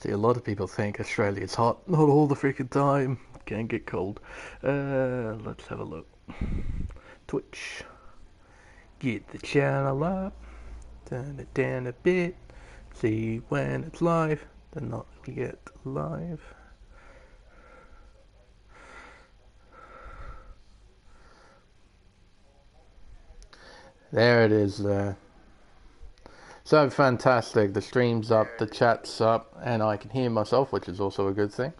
See, a lot of people think Australia's hot. Not all the freaking time. Can get cold. Let's have a look. Twitch. Get the channel up. Turn it down a bit. See when it's live. They're not yet live. There it is there. So fantastic. The stream's up, the chat's up, and I can hear myself, which is also a good thing.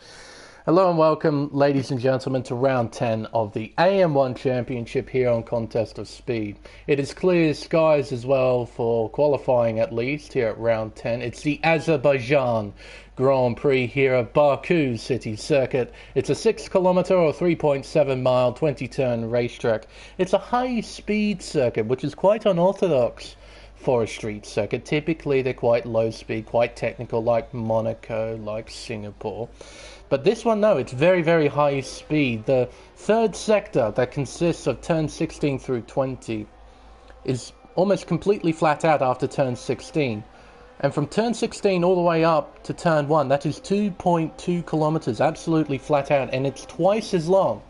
Hello and welcome, ladies and gentlemen, to round 10 of the AM1 Championship here on Contest of Speed. It is clear skies as well for qualifying, at least, here at round 10. It's the Azerbaijan Grand Prix here at Baku City Circuit. It's a 6 kilometer or 3.7 mile 20-turn racetrack. It's a high-speed circuit, which is quite unorthodox for a street circuit. Typically, they're quite low speed, quite technical, like Monaco, like Singapore. But this one, no, it's very, very high speed. The third sector that consists of turn 16 through 20 is almost completely flat out after turn 16. And from turn 16 all the way up to turn 1, that is 2.2 kilometers, absolutely flat out. And it's twice as long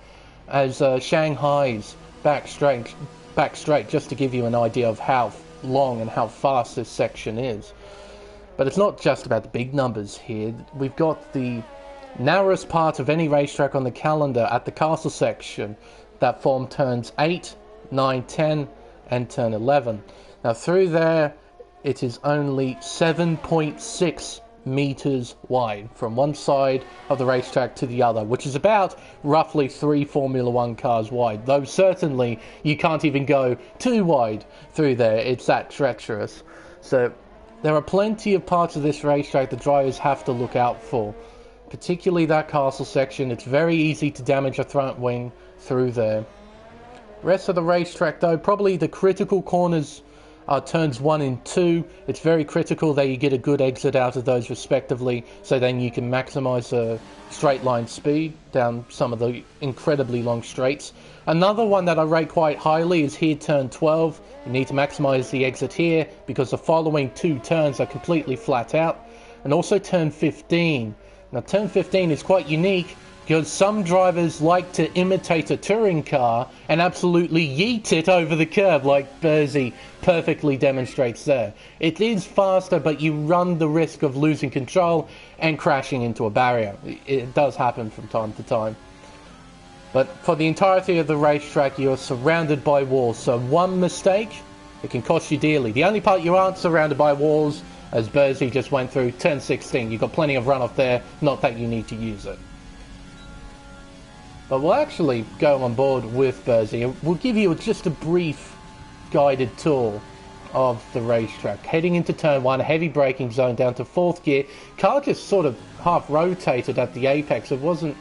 as Shanghai's back straight, just to give you an idea of how long and how fast this section is. But it's not just about the big numbers here. We've got the narrowest part of any racetrack on the calendar at the castle section that form turns 8, 9, 10 and turn 11. Now through there it is only 7.6 meters wide from one side of the racetrack to the other, which is about roughly 3 Formula 1 cars wide, though certainly you can't even go too wide through there. It's that treacherous. So there are plenty of parts of this racetrack the drivers have to look out for, particularly that castle section. It's very easy to damage a front wing through there. Rest of the racetrack though, probably the critical corners are turns 1 and 2. It's very critical that you get a good exit out of those respectively, so then you can maximize the straight line speed down some of the incredibly long straights. Another one that I rate quite highly is here turn 12. You need to maximize the exit here because the following two turns are completely flat out. And also turn 15. Now turn 15 is quite unique because some drivers like to imitate a touring car and absolutely yeet it over the curb, like Bersey perfectly demonstrates there. It is faster, but you run the risk of losing control and crashing into a barrier. It does happen from time to time. But for the entirety of the racetrack, you're surrounded by walls, so one mistake, it can cost you dearly. The only part you aren't surrounded by walls, as Bersey just went through, turn 16. You've got plenty of runoff there, not that you need to use it. But we'll actually go on board with Bersey. We'll give you just a brief guided tour of the racetrack. Heading into turn 1, heavy braking zone down to 4th gear. Car just sort of half rotated at the apex. It wasn't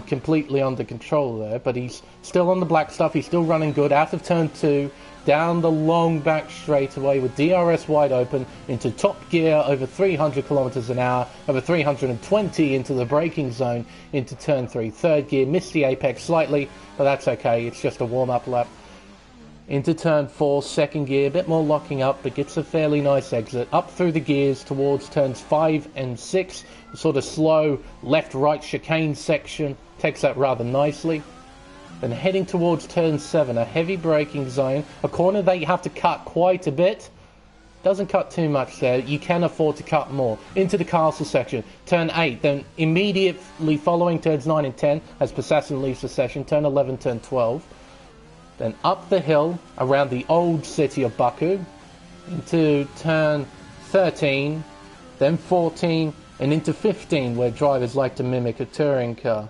completely under control there, but he's still on the black stuff. He's still running good. Out of turn 2, down the long back straightaway with DRS wide open into top gear over 300 kilometers an hour, over 320 into the braking zone into turn 3. Third gear, missed the apex slightly, but that's okay, it's just a warm-up lap. Into turn 4, second gear, a bit more locking up, but gets a fairly nice exit. Up through the gears towards turns 5 and 6, a sort of slow left-right chicane section, takes that rather nicely. Then heading towards turn 7, a heavy braking zone, a corner that you have to cut quite a bit. Doesn't cut too much there, you can afford to cut more. Into the castle section, turn 8, then immediately following turns 9 and 10 as Possession leaves the session, turn 11, turn 12. Then up the hill around the old city of Baku, into turn 13, then 14, and into 15 where drivers like to mimic a touring car.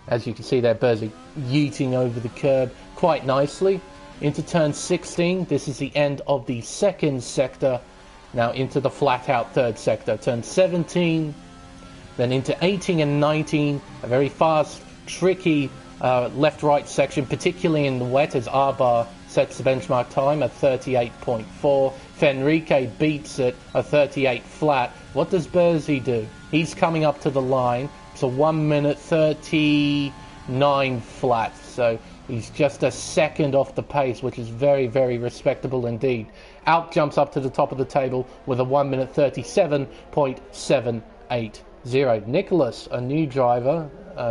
As you can see there, Bersey yeeting over the curb quite nicely. Into turn 16, this is the end of the second sector. Now into the flat-out third sector. Turn 17, then into 18 and 19, a very fast, tricky left-right section, particularly in the wet, as R-Bar sets the benchmark time at 38.4. Fenrique beats it at 38 flat. What does Bersey do? He's coming up to the line. It's a 1 minute 39 flat, so he's just a second off the pace, which is very, very respectable indeed. Out jumps up to the top of the table with a 1 minute 37.7 38.80. Nicholas, a new driver,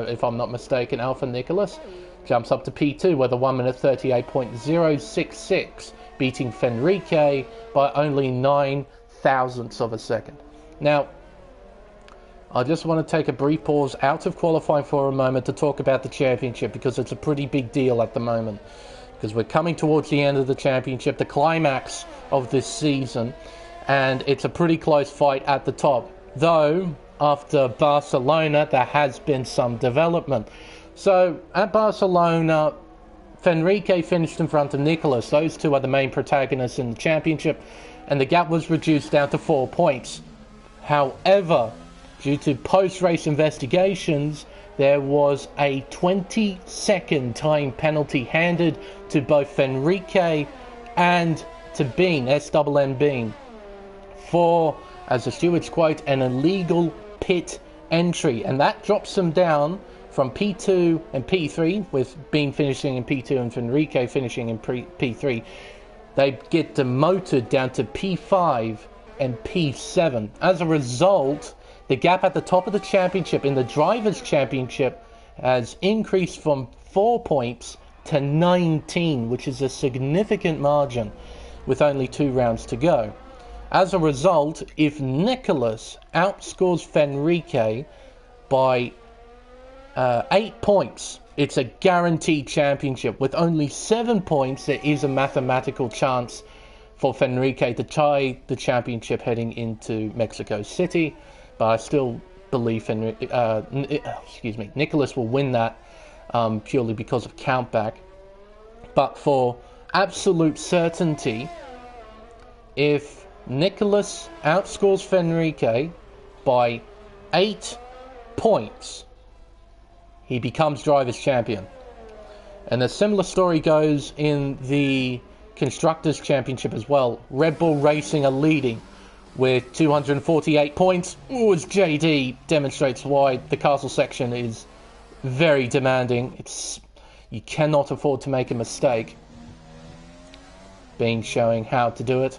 if I'm not mistaken, Alpha Nicholas, jumps up to P2 with a 1 minute 38.066, beating Fenrique by only 9 thousandths of a second. Now, I just want to take a brief pause out of qualifying for a moment to talk about the championship, because it's a pretty big deal at the moment, because we're coming towards the end of the championship, the climax of this season, and it's a pretty close fight at the top. Though, after Barcelona, there has been some development. So, at Barcelona, Fenrique finished in front of Nicholas. Those two are the main protagonists in the championship, and the gap was reduced down to 4 points. However, due to post-race investigations, there was a 20-second time penalty handed to both Fenrique and to Bean, SNN Bean, for, as the stewards quote, an illegal pit entry. And that drops them down from P2 and P3, with Bean finishing in P2 and Fenrique finishing in P3. They get demoted down to P5 and P7. As a result, the gap at the top of the championship, in the Drivers' Championship, has increased from 4 points to 19, which is a significant margin with only 2 rounds to go. As a result, if Nicholas outscores Fenrique by 8 points, it's a guaranteed championship. With only 7 points, there is a mathematical chance for Fenrique to tie the championship heading into Mexico City. But I still believe Nicholas will win that purely because of countback. But for absolute certainty, if Nicholas outscores Fenrique by 8 points, he becomes Drivers' Champion. And a similar story goes in the Constructors' Championship as well. Red Bull Racing are leading with 248 points. Ooh, as JD demonstrates why the castle section is very demanding. You cannot afford to make a mistake. Being showing how to do it.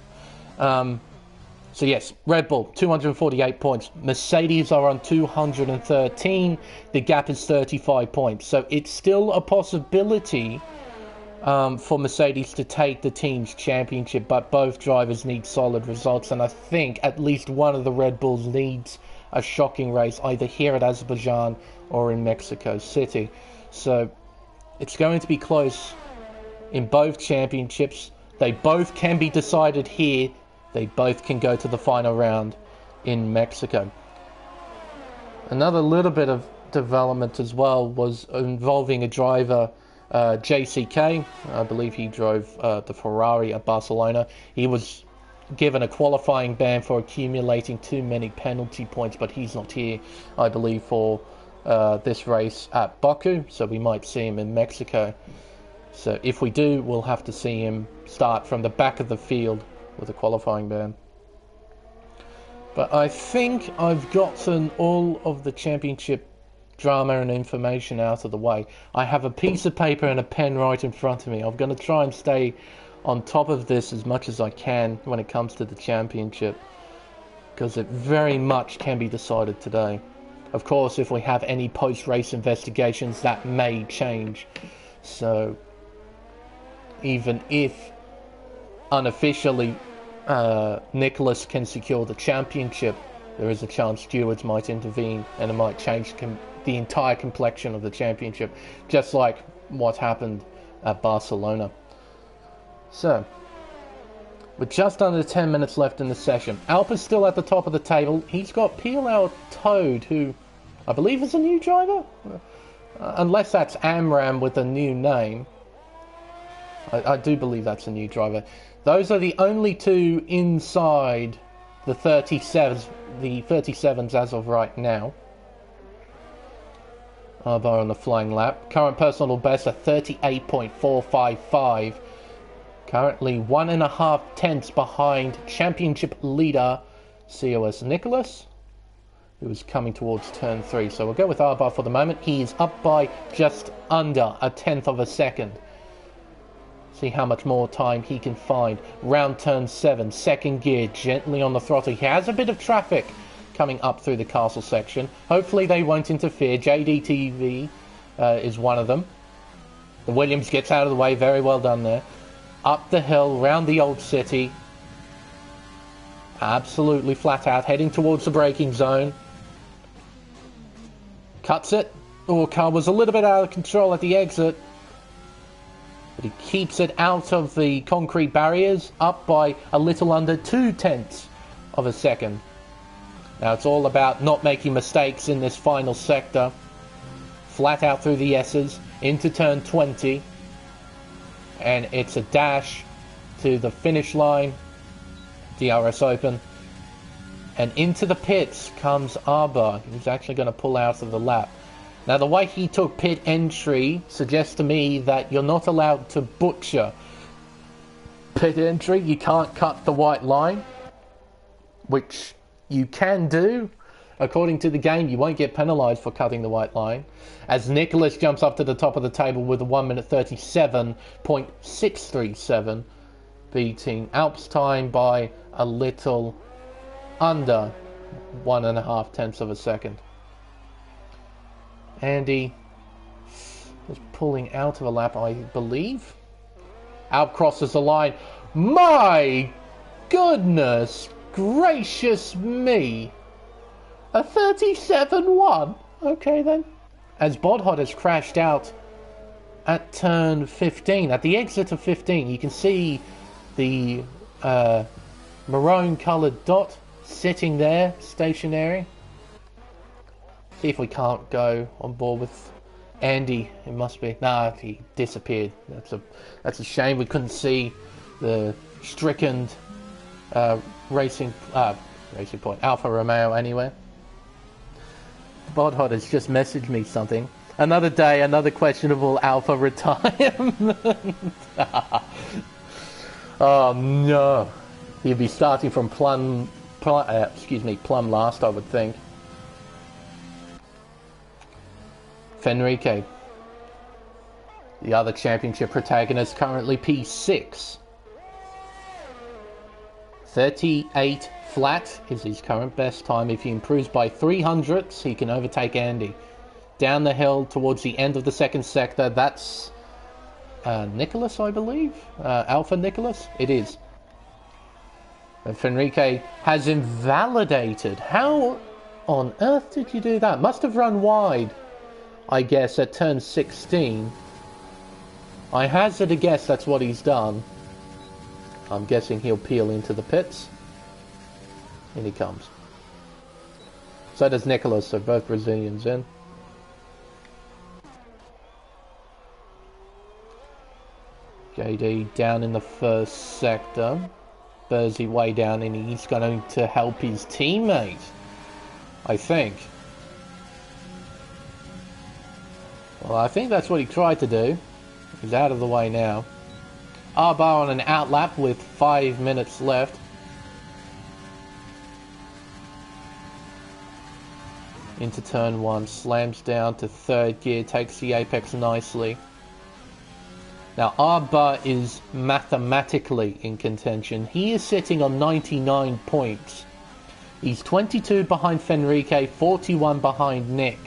So yes, Red Bull, 248 points. Mercedes are on 213. The gap is 35 points. So it's still a possibility for Mercedes to take the team's championship, but both drivers need solid results, and I think at least one of the Red Bulls needs a shocking race, either here at Azerbaijan or in Mexico City. So it's going to be close in both championships. They both can be decided here. They both can go to the final round in Mexico. Another little bit of development as well was involving a driver, JCK. I believe he drove the Ferrari at Barcelona. He was given a qualifying ban for accumulating too many penalty points, but he's not here, I believe, for this race at Baku, so we might see him in Mexico. So if we do, we'll have to see him start from the back of the field with a qualifying ban. But I think I've gotten all of the championship drama and information out of the way. I have a piece of paper and a pen right in front of me. I'm going to try and stay on top of this as much as I can when it comes to the championship, because it very much can be decided today. Of course, if we have any post-race investigations, that may change. So even if unofficially Nicholas can secure the championship, there is a chance stewards might intervene and it might change the entire complexion of the championship, just like what happened at Barcelona. So, with just under 10 minutes left in the session, Alpa's still at the top of the table. He's got PLL Toad, who I believe is a new driver, unless that's Amram with a new name. I do believe that's a new driver. Those are the only two inside the 37s as of right now. Arbar on the flying lap. Current personal best at 38.455. Currently 1.5 tenths behind championship leader COS Nicholas, who is coming towards turn 3. So we'll go with Arbar for the moment. He is up by just under a tenth of a second. See how much more time he can find. Round turn 7, second gear, gently on the throttle. He has a bit of traffic coming up through the castle section. Hopefully they won't interfere. JDTV is one of them. The Williams gets out of the way. Very well done there. Up the hill, round the old city. Absolutely flat out, heading towards the braking zone. Cuts it. Oh, car was a little bit out of control at the exit. But he keeps it out of the concrete barriers, up by a little under 0.2 of a second. Now it's all about not making mistakes in this final sector. Flat out through the S's, into turn 20. And it's a dash to the finish line. DRS open. And into the pits comes Arba, who's actually going to pull out of the lap. Now the way he took pit entry suggests to me that you're not allowed to butcher pit entry. You can't cut the white line, which you can do. According to the game, you won't get penalised for cutting the white line. As Nicholas jumps up to the top of the table with a 1:37.637, beating Alp's time by a little under 1.5 of a second. Andy is pulling out of a lap, I believe. Alp crosses the line. My goodness gracious me! A 37.1. Okay then. As Bodhot has crashed out at turn 15, at the exit of 15, you can see the maroon coloured dot sitting there, stationary. See if we can't go on board with Andy. It must be. Nah, he disappeared. That's a shame. We couldn't see the stricken racing point Alfa Romeo anywhere. Bodhot has just messaged me something. Another day, another questionable Alpha retirement. Oh no. He'd be starting from plum last, I would think. Fenrique, the other championship protagonist, currently P6. 38 flat is his current best time. If he improves by 300ths, he can overtake Andy. Down the hill towards the end of the second sector, that's Nicholas, I believe. Alpha Nicholas? It is. And Fenrique has invalidated. How on earth did you do that? Must have run wide, I guess, at turn 16. I hazard a guess that's what he's done. I'm guessing he'll peel into the pits. In he comes. So does Nicholas, so both Brazilians in. JD down in the first sector. Bursey way down, and he's going to help his teammate, I think. Well, I think that's what he tried to do. He's out of the way now. Arba on an outlap with 5 minutes left. Into turn 1, slams down to third gear, takes the apex nicely. Now Arba is mathematically in contention. He is sitting on 99 points. He's 22 behind Fenrique, 41 behind Nick.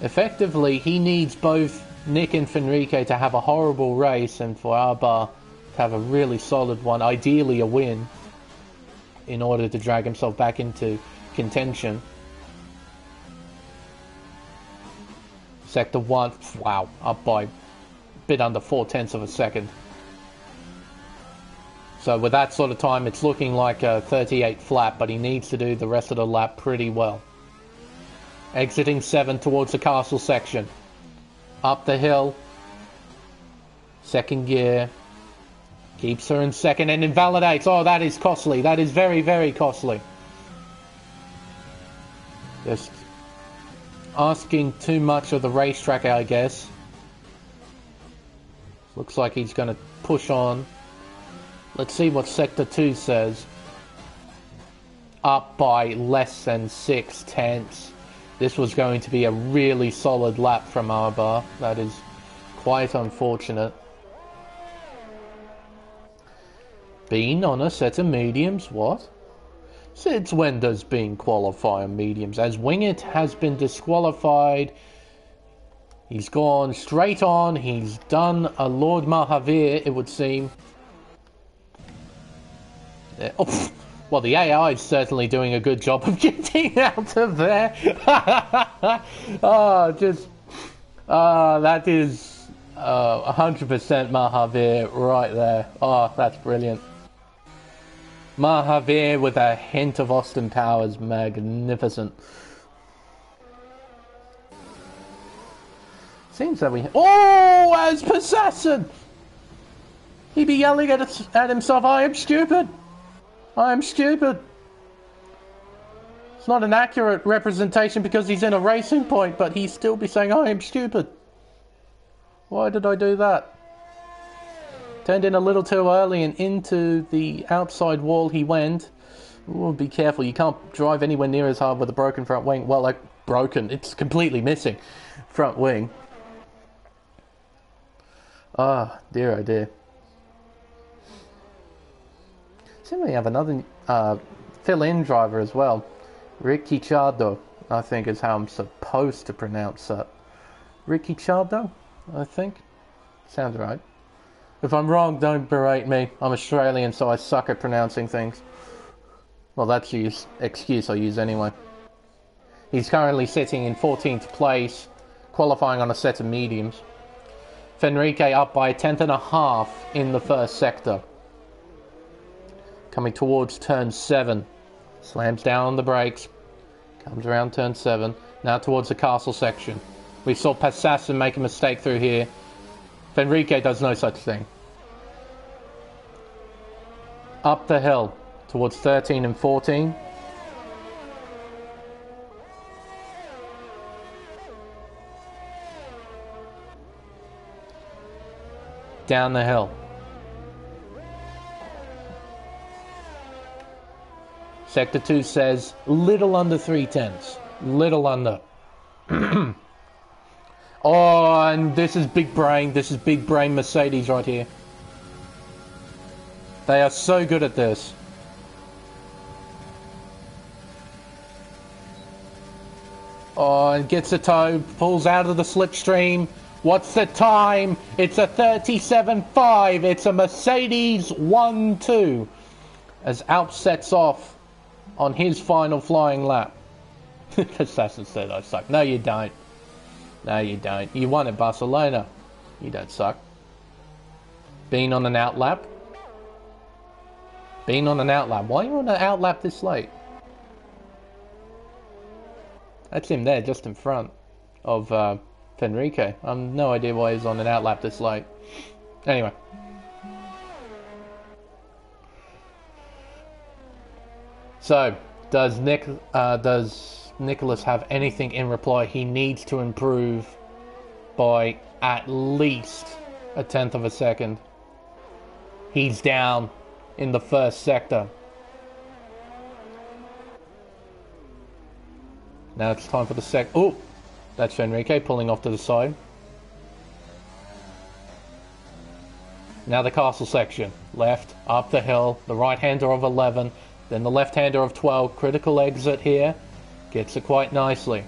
Effectively, he needs both Nick and Fenrique to have a horrible race and for Arba to have a really solid one, ideally a win, in order to drag himself back into contention. Sector 1, wow, up by a bit under 0.4 of a second. So with that sort of time, it's looking like a 38 flat, but he needs to do the rest of the lap pretty well. Exiting 7 towards the castle section. Up the hill. Second gear. Keeps her in second and invalidates. Oh, that is costly. That is very, very costly. Just asking too much of the racetrack, I guess. Looks like he's going to push on. Let's see what Sector 2 says. Up by less than 0.6. This was going to be a really solid lap from Arba. That is quite unfortunate. Bean on a set of mediums, what? Since when does being qualify on mediums? As Wingit has been disqualified, he's gone straight on. He's done a Lord Mahavir, it would seem. Oh, well, the AI is certainly doing a good job of getting out of there. That is 100% Mahavir right there. Oh, that's brilliant. Mahavir with a hint of Austin Powers, magnificent. Seems that we... Oh, as Possession! He'd be yelling at himself, I am stupid! I am stupid! It's not an accurate representation because he's in a racing point, but he'd still be saying, I am stupid. Why did I do that? Turned in a little too early and into the outside wall he went. Ooh, be careful, you can't drive anywhere near as hard with a broken front wing. Well, like, broken, it's completely missing front wing. Ah, dear oh dear. Seem we have another fill-in driver as well. Ricciardo, I think is how I'm supposed to pronounce that. Ricciardo, I think. Sounds right. If I'm wrong, don't berate me. I'm Australian, so I suck at pronouncing things. Well, that's the excuse I use anyway. He's currently sitting in 14th place, qualifying on a set of mediums. Fenrique up by 1/10.5 in the first sector. Coming towards turn 7. Slams down on the brakes. Comes around turn 7. Now towards the castle section. We saw Passassin make a mistake through here. Fenrique does no such thing. Up the hill towards 13 and 14. Down the hill. Sector 2 says little under 3/10. Little under. Oh, and this is big brain. This is big brain Mercedes right here. They are so good at this. Oh, and gets a tow. Pulls out of the slipstream. What's the time? It's a 37.5. It's a Mercedes 1-2. As Alp sets off on his final flying lap. Assassin said I suck. No, you don't. No, you don't. You won at Barcelona. You don't suck. Been on an outlap. Been on an outlap. Why are you on an outlap this late? That's him there, just in front of Fenrique. I've no idea why he's on an outlap this late. Anyway. So, does Nicholas have anything in reply? He needs to improve by at least 1/10 of a second. He's down in the first sector. Now it's time for the Oh, that's Fenrique pulling off to the side. Now the castle section. Left, up the hill, the right-hander of 11, then the left-hander of 12. Critical exit here. Gets it quite nicely.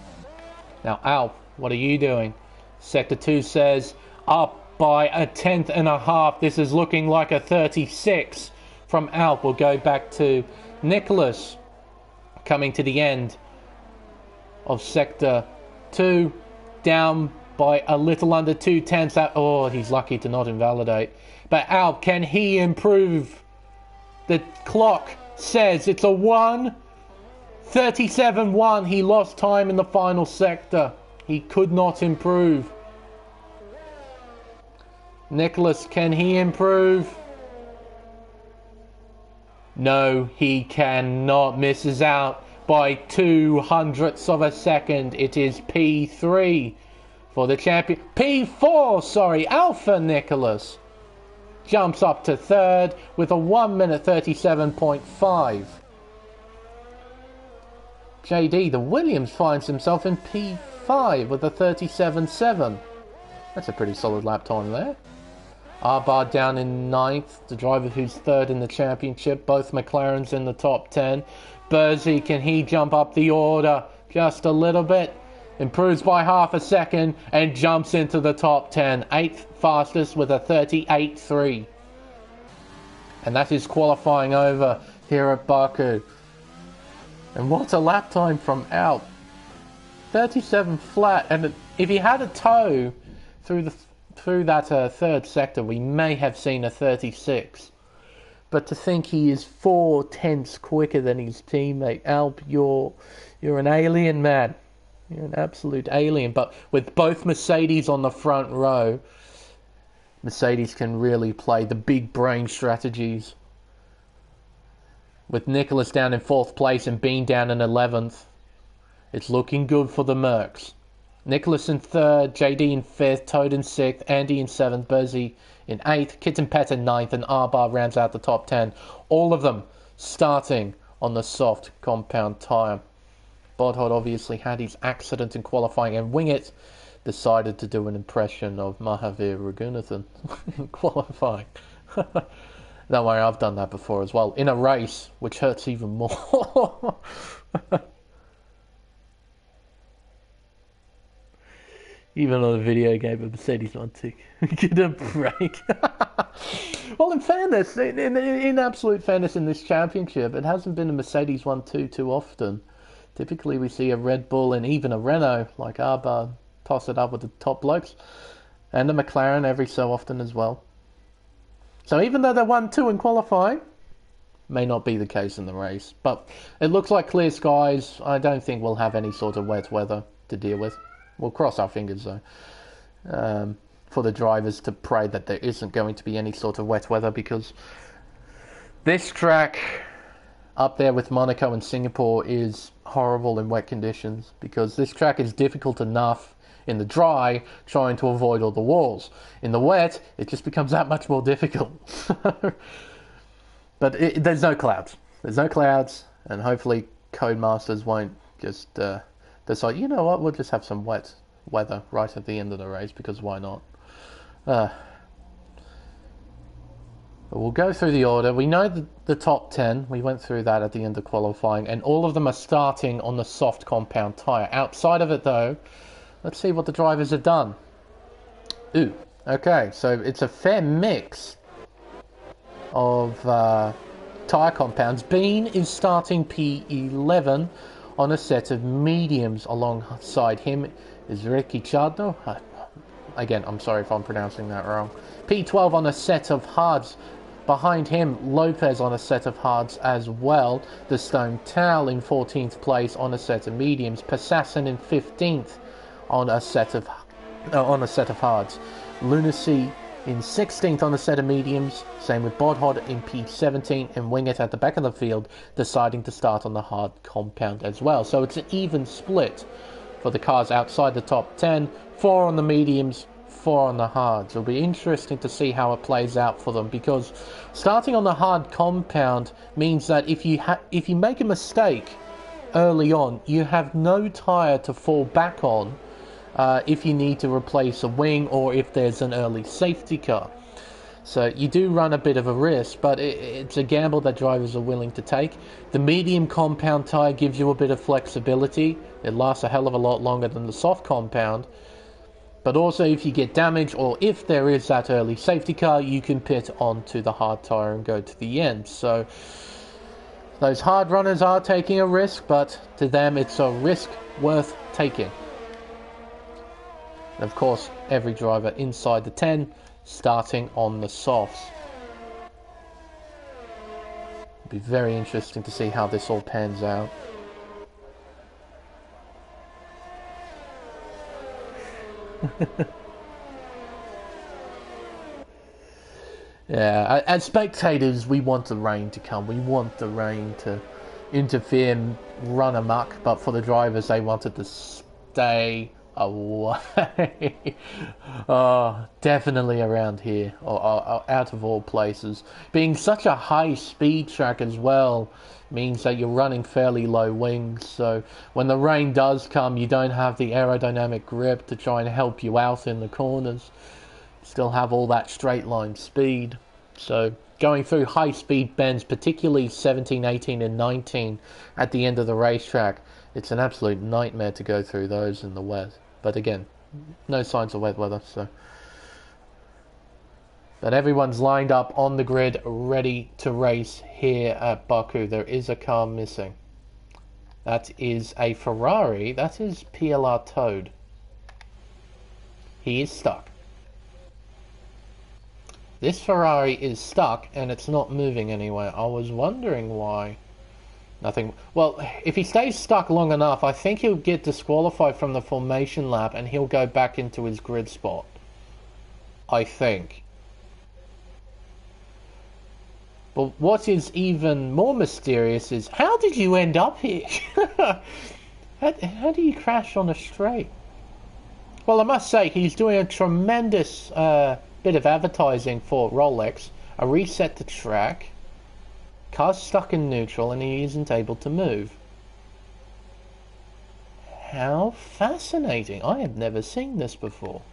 Now, Alp, what are you doing? Sector 2 says up by 1/10.5. This is looking like a 36 from Alp. We'll go back to Nicholas coming to the end of Sector 2. Down by a little under 2/10. Oh, he's lucky to not invalidate. But Alp, can he improve? The clock says it's a 1:37.1. He lost time in the final sector. He could not improve. Nicholas, can he improve? No, he cannot. Misses out by 0.02 of a second. It is P3 for the champion. P4, sorry, Alpha Nicholas. Jumps up to third with a 1:37.5. JD, the Williams, finds himself in P5 with a 37.7. That's a pretty solid lap time there. Arbar down in 9th, the driver who's 3rd in the championship. Both McLarens in the top 10. Burzy, can he jump up the order just a little bit? Improves by half a second and jumps into the top 10. 8th fastest with a 38.3. And that is qualifying over here at Baku. And what a lap time from out. 37 flat. And if he had a toe through that 3rd sector, we may have seen a 36. But to think he is 4/10 quicker than his teammate, Alp, you're an alien, man. You're an absolute alien. But with both Mercedes on the front row, Mercedes can really play the big brain strategies. With Nicholas down in 4th place and Bean down in 11th, it's looking good for the Mercs. Nicholas in 3rd, JD in 5th, Toad in 6th, Andy in 7th, Burzy in 8th, Kitten Pet in 9th, and Arbar rounds out the top 10. All of them starting on the soft compound tyre. Bodhod obviously had his accident in qualifying, and Wingett decided to do an impression of Mahavir Raghunathan in qualifying. Don't worry, I've done that before as well. In a race, which hurts even more. Even on a video game, a Mercedes 1-2. Get a break. Well, in fairness, in absolute fairness in this championship, it hasn't been a Mercedes 1-2 too often. Typically, we see a Red Bull and even a Renault, like Arbar, toss it up with the top blokes. And a McLaren every so often as well. So even though they 1-2 in qualifying, may not be the case in the race. But it looks like clear skies. I don't think we'll have any sort of wet weather to deal with. We'll cross our fingers, though, for the drivers to pray that there isn't going to be any sort of wet weather, because this track up there with Monaco and Singapore is horrible in wet conditions, because this track is difficult enough in the dry, trying to avoid all the walls. In the wet, it just becomes that much more difficult. But there's no clouds. There's no clouds, and hopefully Codemasters won't just decide, you know what, we'll just have some wet weather right at the end of the race, because why not? But we'll go through the order. We know the top 10. We went through that at the end of qualifying, and all of them are starting on the soft compound tyre. Outside of it, though, let's see what the drivers have done. Ooh, okay, so it's a fair mix of tyre compounds. Bean is starting P11 on a set of mediums. Alongside him is Ricky Chadno. Again, I'm sorry if I'm pronouncing that wrong. P12 on a set of hards. Behind him, Lopez on a set of hards as well. The Stone Towel in 14th place on a set of mediums. Passassin in 15th on a set of hards. Lunacy in 16th on a set of mediums. Same with Bodhod in P17, and Wingett at the back of the field deciding to start on the hard compound as well. So it's an even split for the cars outside the top 10. 4 on the mediums, 4 on the hards. It'll be interesting to see how it plays out for them, because starting on the hard compound means that if you make a mistake early on, you have no tyre to fall back on if you need to replace a wing or if there's an early safety car. So you do run a bit of a risk, but it's a gamble that drivers are willing to take. The medium compound tyre gives you a bit of flexibility. It lasts a hell of a lot longer than the soft compound. But also, if you get damage or if there is that early safety car, you can pit onto the hard tyre and go to the end. So those hard runners are taking a risk, but to them it's a risk worth taking. And of course, every driver inside the 10 starting on the softs. It'll be very interesting to see how this all pans out. Yeah, as spectators, we want the rain to come. We want the rain to interfere and run amok. But for the drivers, they wanted to stay away. Oh, definitely around here, or out of all places. Being such a high speed track as well means that you're running fairly low wings, so when the rain does come, you don't have the aerodynamic grip to try and help you out in the corners. still have all that straight line speed. So going through high speed bends, particularly 17, 18 and 19 at the end of the racetrack, it's an absolute nightmare to go through those in the wet. But again, no signs of wet weather, so. But everyone's lined up on the grid, ready to race here at Baku. There is a car missing. That is a Ferrari. That is PLR Toad. He is stuck. This Ferrari is stuck and it's not moving anywhere. I was wondering why. Nothing. Well, if he stays stuck long enough, I think he'll get disqualified from the formation lap and he'll go back into his grid spot. I think. But what is even more mysterious is, how did you end up here? How do you crash on a straight? Well, I must say, he's doing a tremendous bit of advertising for Rolex. A reset to track. Car's stuck in neutral and he isn't able to move. How fascinating. I have never seen this before.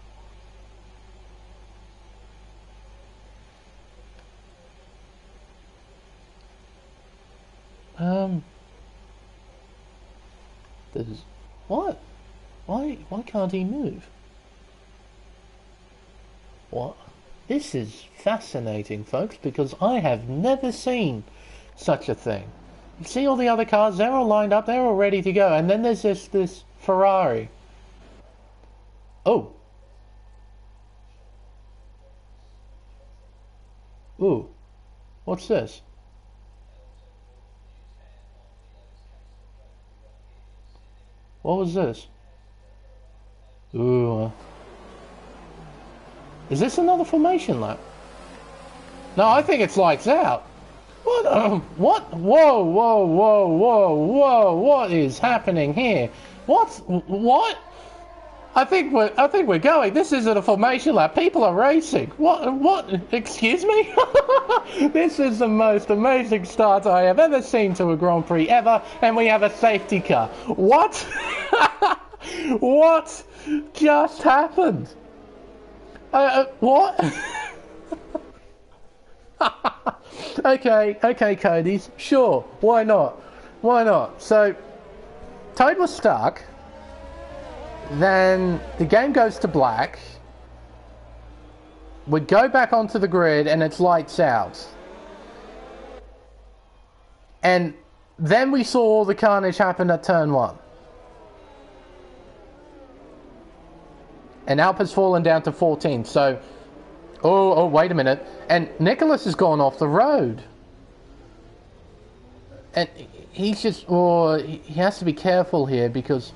There's... What? Why can't he move? What? This is fascinating, folks, because I have never seen such a thing. You see all the other cars, they're all lined up, they're all ready to go, and then there's this Ferrari. Oh. Ooh. What's this? What was this? Ooh. Is this another formation lap? No, I think it's lights out. What? What? Whoa, whoa, whoa, whoa, whoa! What is happening here? What? I think we're going. This isn't a formation lap. People are racing. What? Excuse me? This is the most amazing start I have ever seen to a Grand Prix ever, and we have a safety car. What? What just happened? What? Okay, Cody's. Sure, why not? Why not? So, Toad was stuck. Then the game goes to black. We go back onto the grid and it's lights out. And then we saw all the carnage happen at turn 1. And Alp has fallen down to 14, so... Oh, wait a minute. And Nicholas has gone off the road. And he's just... Oh, he has to be careful here because...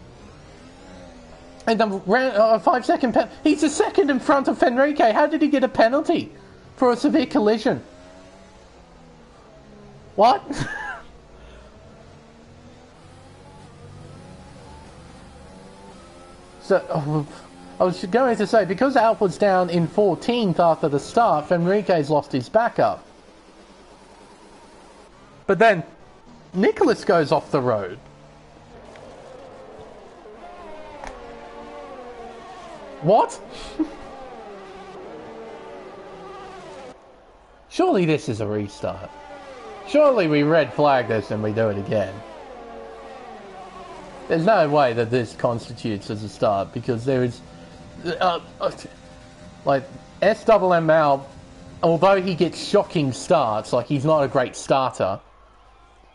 And the 5-second penalty. He's a second in front of Enrique. How did he get a penalty for a severe collision? What? So, I was going to say, because Alp was down in 14th after the start, Enrique's lost his backup. But then, Nicholas goes off the road. What? Surely this is a restart. Surely we red flag this and we do it again. There's no way that this constitutes as a start because there is... like, SMML, although he gets shocking starts, like he's not a great starter,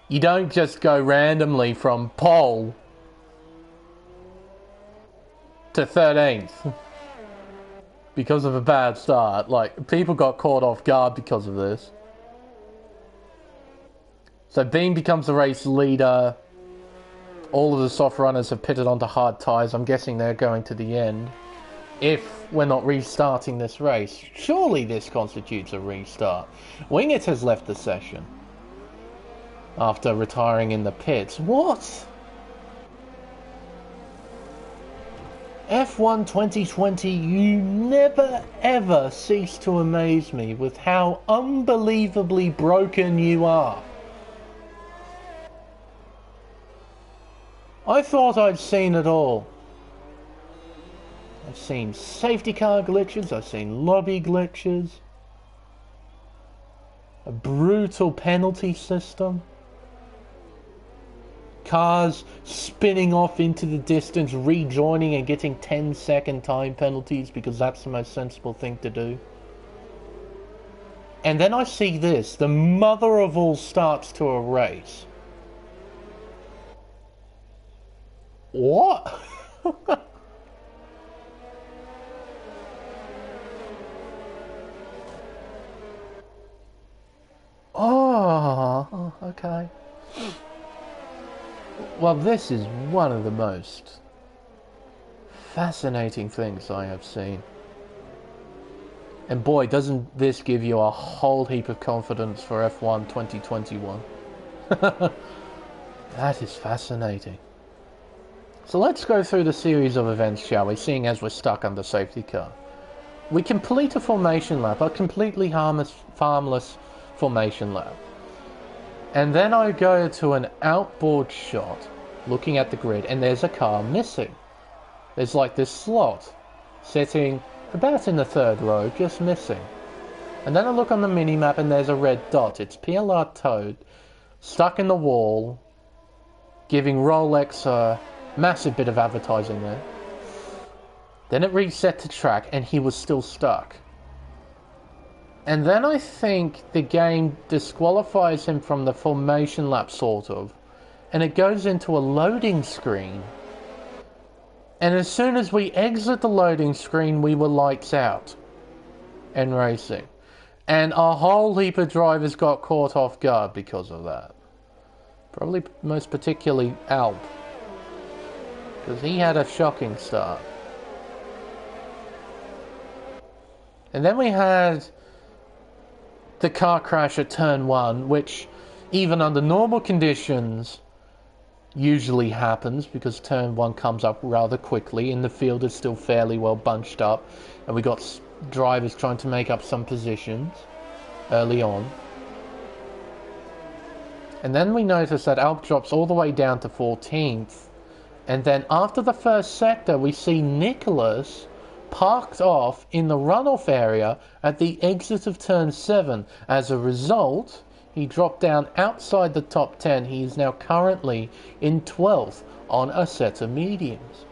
you don't just go randomly from pole to 13th because of a bad start. Like, people got caught off guard because of this. So Beam becomes the race leader. All of the soft runners have pitted onto hard tyres. I'm guessing they're going to the end. If we're not restarting this race, surely this constitutes a restart. Wingett has left the session after retiring in the pits. What? F1 2020, you never ever cease to amaze me with how unbelievably broken you are. I thought I'd seen it all. I've seen safety car glitches, I've seen lobby glitches, a brutal penalty system, cars spinning off into the distance, rejoining and getting 10-second time penalties because that's the most sensible thing to do. And then I see this, the mother of all starts to a race. What? Oh, okay. Well, this is one of the most fascinating things I have seen. And boy, doesn't this give you a whole heap of confidence for F1 2021. That is fascinating. So let's go through the series of events, shall we, seeing as we're stuck under safety car. We complete a formation lap, a completely harmless formation lap. And then I go to an outboard shot, looking at the grid, and there's a car missing. There's like this slot, sitting about in the third row, just missing. And then I look on the mini-map and there's a red dot. It's PLR Toad, stuck in the wall, giving Rolex a massive bit of advertising there. Then it reset to track and he was still stuck. And then I think the game disqualifies him from the formation lap, sort of. And it goes into a loading screen. And as soon as we exit the loading screen, we were lights out and racing. And a whole heap of drivers got caught off guard because of that. Probably most particularly Alp, because he had a shocking start. And then we had the car crash at turn 1, which even under normal conditions usually happens because turn 1 comes up rather quickly and the field is still fairly well bunched up, and we got drivers trying to make up some positions early on. And then we notice that Alp drops all the way down to 14th, and then after the first sector we see Nicholas parked off in the runoff area at the exit of turn 7. As a result, he dropped down outside the top 10. He is now currently in 12th on a set of mediums.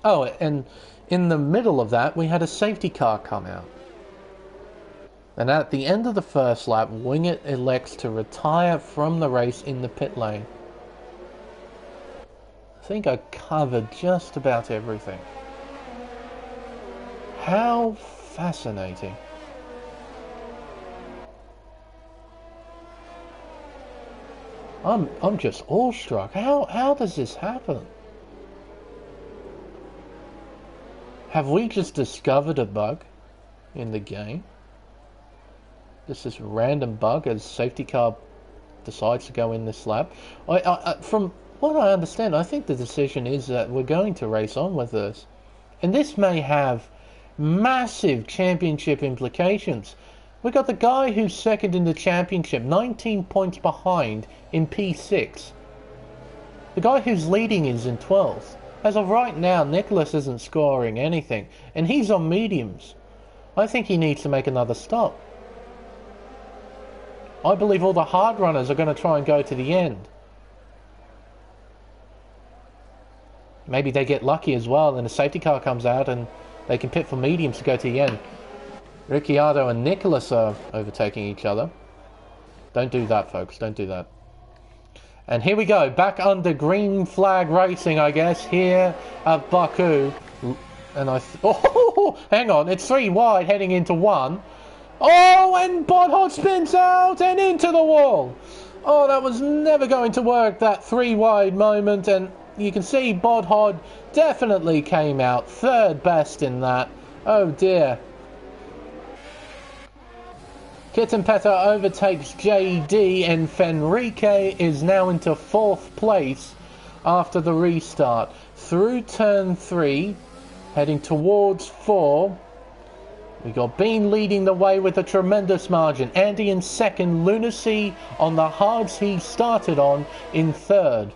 Oh, and in the middle of that, we had a safety car come out. And at the end of the first lap, Wingett elects to retire from the race in the pit lane. I think I covered just about everything. How fascinating. I'm just awestruck. How does this happen? Have we just discovered a bug in the game? Just this random bug as safety car decides to go in this lap. From what I understand, I think the decision is that we're going to race on with this. And this may have massive championship implications. We got the guy who's second in the championship, 19 points behind in P6. The guy who's leading is in 12th. As of right now, Nicholas isn't scoring anything, and he's on mediums. I think he needs to make another stop. I believe all the hard runners are going to try and go to the end. Maybe they get lucky as well, and a safety car comes out and they can pit for mediums to go to the end. Ricciardo and Nicholas are overtaking each other. Don't do that, folks. Don't do that. And here we go. Back under green flag racing, I guess, here at Baku. And oh, hang on. It's 3 wide heading into 1. Oh, and Bodhod spins out and into the wall. Oh, that was never going to work, that 3 wide moment. And you can see Bodhod definitely came out third best in that. Oh, dear. Kittenpetter overtakes JD, and Fenrique is now into 4th place after the restart. Through turn 3, heading towards 4. We got Bean leading the way with a tremendous margin. Andy in 2nd, Lunacy on the hards he started on in 3rd.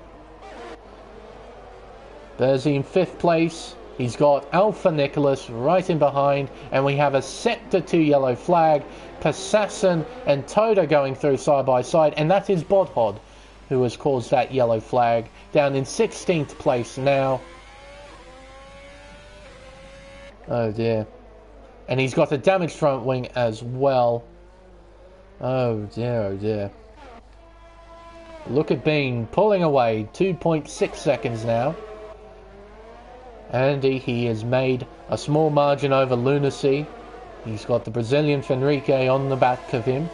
Bersey in 5th place. He's got Alpha Nicholas right in behind, and we have a Sector 2 yellow flag. Passassin and Toda going through side by side, and that is Bodhod who has caused that yellow flag. Down in 16th place now. Oh dear. And he's got a damaged front wing as well. Oh dear, oh dear. Look at Bean pulling away. 2.6 seconds now. Andy, he has made a small margin over Lunacy. He's got the Brazilian Fenrique on the back of him.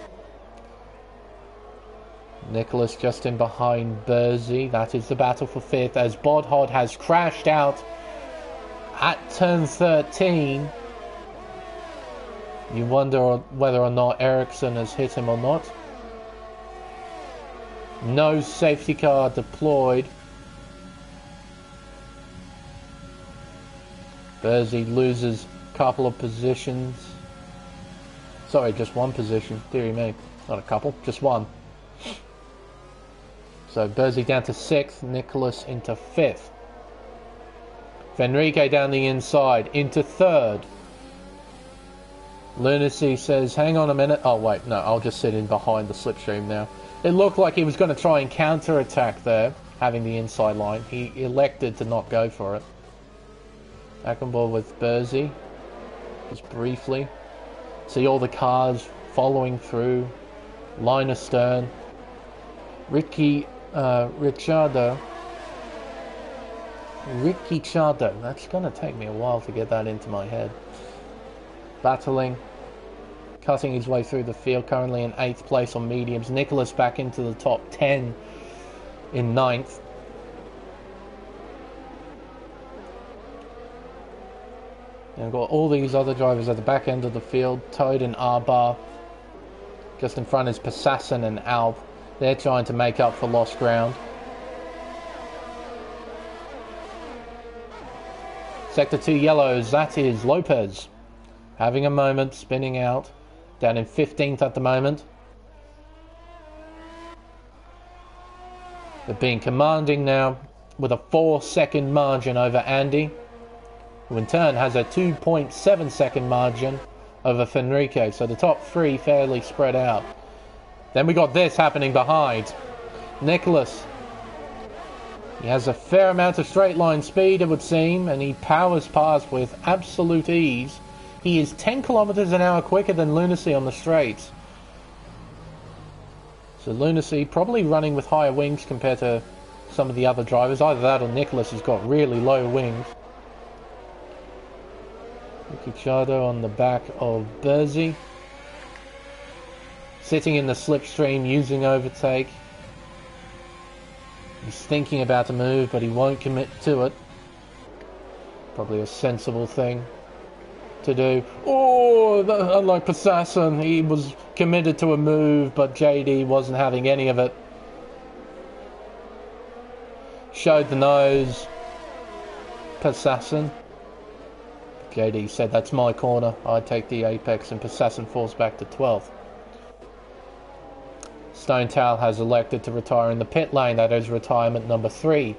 Nicholas just in behind Bersey. That is the battle for 5th as Bodhod has crashed out at turn 13. You wonder whether or not Ericsson has hit him or not. No safety car deployed. Bersey loses a couple of positions. Sorry, just one position. Deary me. Not a couple, just one. So Bersey down to 6th, Nicholas into 5th. Fenrique down the inside, into 3rd. Lunacy says, hang on a minute. Oh wait, no, I'll just sit in behind the slipstream now. It looked like he was going to try and counter-attack there, having the inside line. He elected to not go for it. Back on board with Bersey, just briefly. See all the cars following through. Line astern. Ricciardo. That's going to take me a while to get that into my head. Battling. Cutting his way through the field. Currently in 8th place on mediums. Nicholas back into the top 10 in 9th. And we've got all these other drivers at the back end of the field. Toad and Arbar. Just in front is Passassin and Alp. They're trying to make up for lost ground. Sector 2 yellows, that is Lopez. Having a moment, spinning out. Down in 15th at the moment. They're being commanding now with a 4-second margin over Andy, who in turn has a 2.7-second margin over Fenrique. So the top 3 fairly spread out. Then we got this happening behind. Nicholas. He has a fair amount of straight line speed, it would seem, and he powers past with absolute ease. He is 10 kilometers an hour quicker than Lunacy on the straights. So Lunacy probably running with higher wings compared to some of the other drivers. Either that or Nicholas has got really low wings. Ricciardo on the back of Bersey. Sitting in the slipstream, using overtake. He's thinking about a move, but he won't commit to it. Probably a sensible thing to do. Oh, unlike Passassin, he was committed to a move, but JD wasn't having any of it. Showed the nose. Passassin. JD said, that's my corner. I take the apex, and Passassin falls back to 12th. Stone Towel has elected to retire in the pit lane. That is retirement number 3.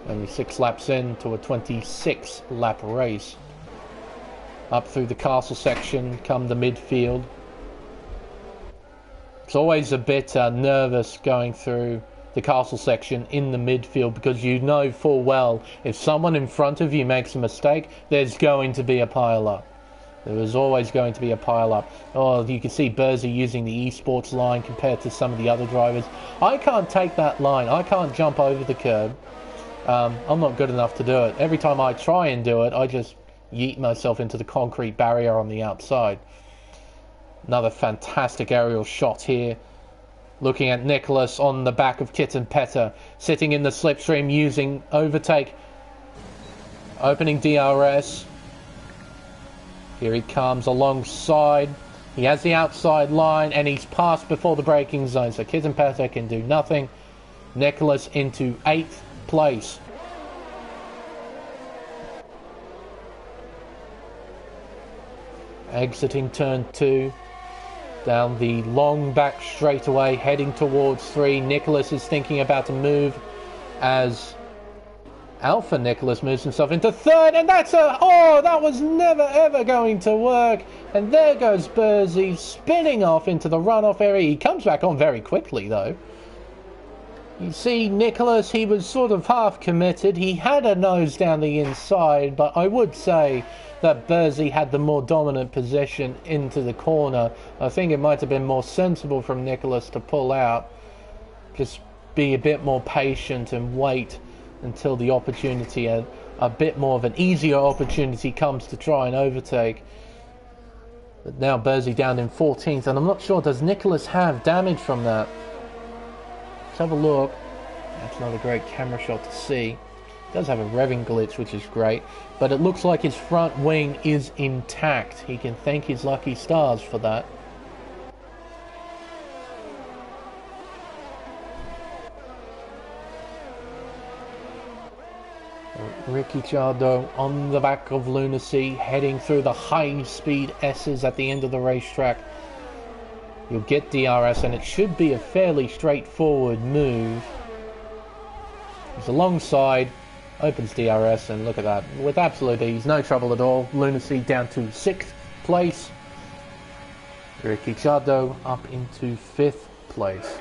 Only 6 laps in to a 26 lap race. Up through the castle section, come the midfield. It's always a bit nervous going through the castle section in the midfield, because you know full well if someone in front of you makes a mistake, there's going to be a pile-up. There is always going to be a pile-up. Oh, you can see Bersey using the esports line compared to some of the other drivers. I can't take that line. I can't jump over the curb. I'm not good enough to do it. Every time I try and do it, I just yeet myself into the concrete barrier on the outside. Another fantastic aerial shot here. Looking at Nicholas on the back of Kit and Petter, sitting in the slipstream using overtake. Opening DRS. Here he comes alongside. He has the outside line and he's passed before the braking zone. So Kit and Petter can do nothing. Nicholas into 8th place. Exiting turn 2. Down the long back straightaway, heading towards 3. Nicholas is thinking about a move as Alpha Nicholas moves himself into third, and that's that was never ever going to work. And there goes Burzy spinning off into the runoff area. He comes back on very quickly though. You see Nicholas, he was sort of half committed. He had a nose down the inside, but I would say that Burzy had the more dominant position into the corner. I think it might have been more sensible from Nicholas to pull out. Just be a bit more patient and wait until the opportunity, a bit more of an easier opportunity comes to try and overtake. But now Burzy down in 14th, and I'm not sure, does Nicholas have damage from that? Let's have a look. That's not a great camera shot to see. He does have a revving glitch, which is great, but it looks like his front wing is intact. He can thank his lucky stars for that. Ricciardo on the back of Lunacy, heading through the high-speed S's at the end of the racetrack. You'll get DRS, and it should be a fairly straightforward move. He's alongside, opens DRS, and look at that. With absolute ease, no trouble at all. Lunacy down to 6th place. Ricciardo up into 5th place.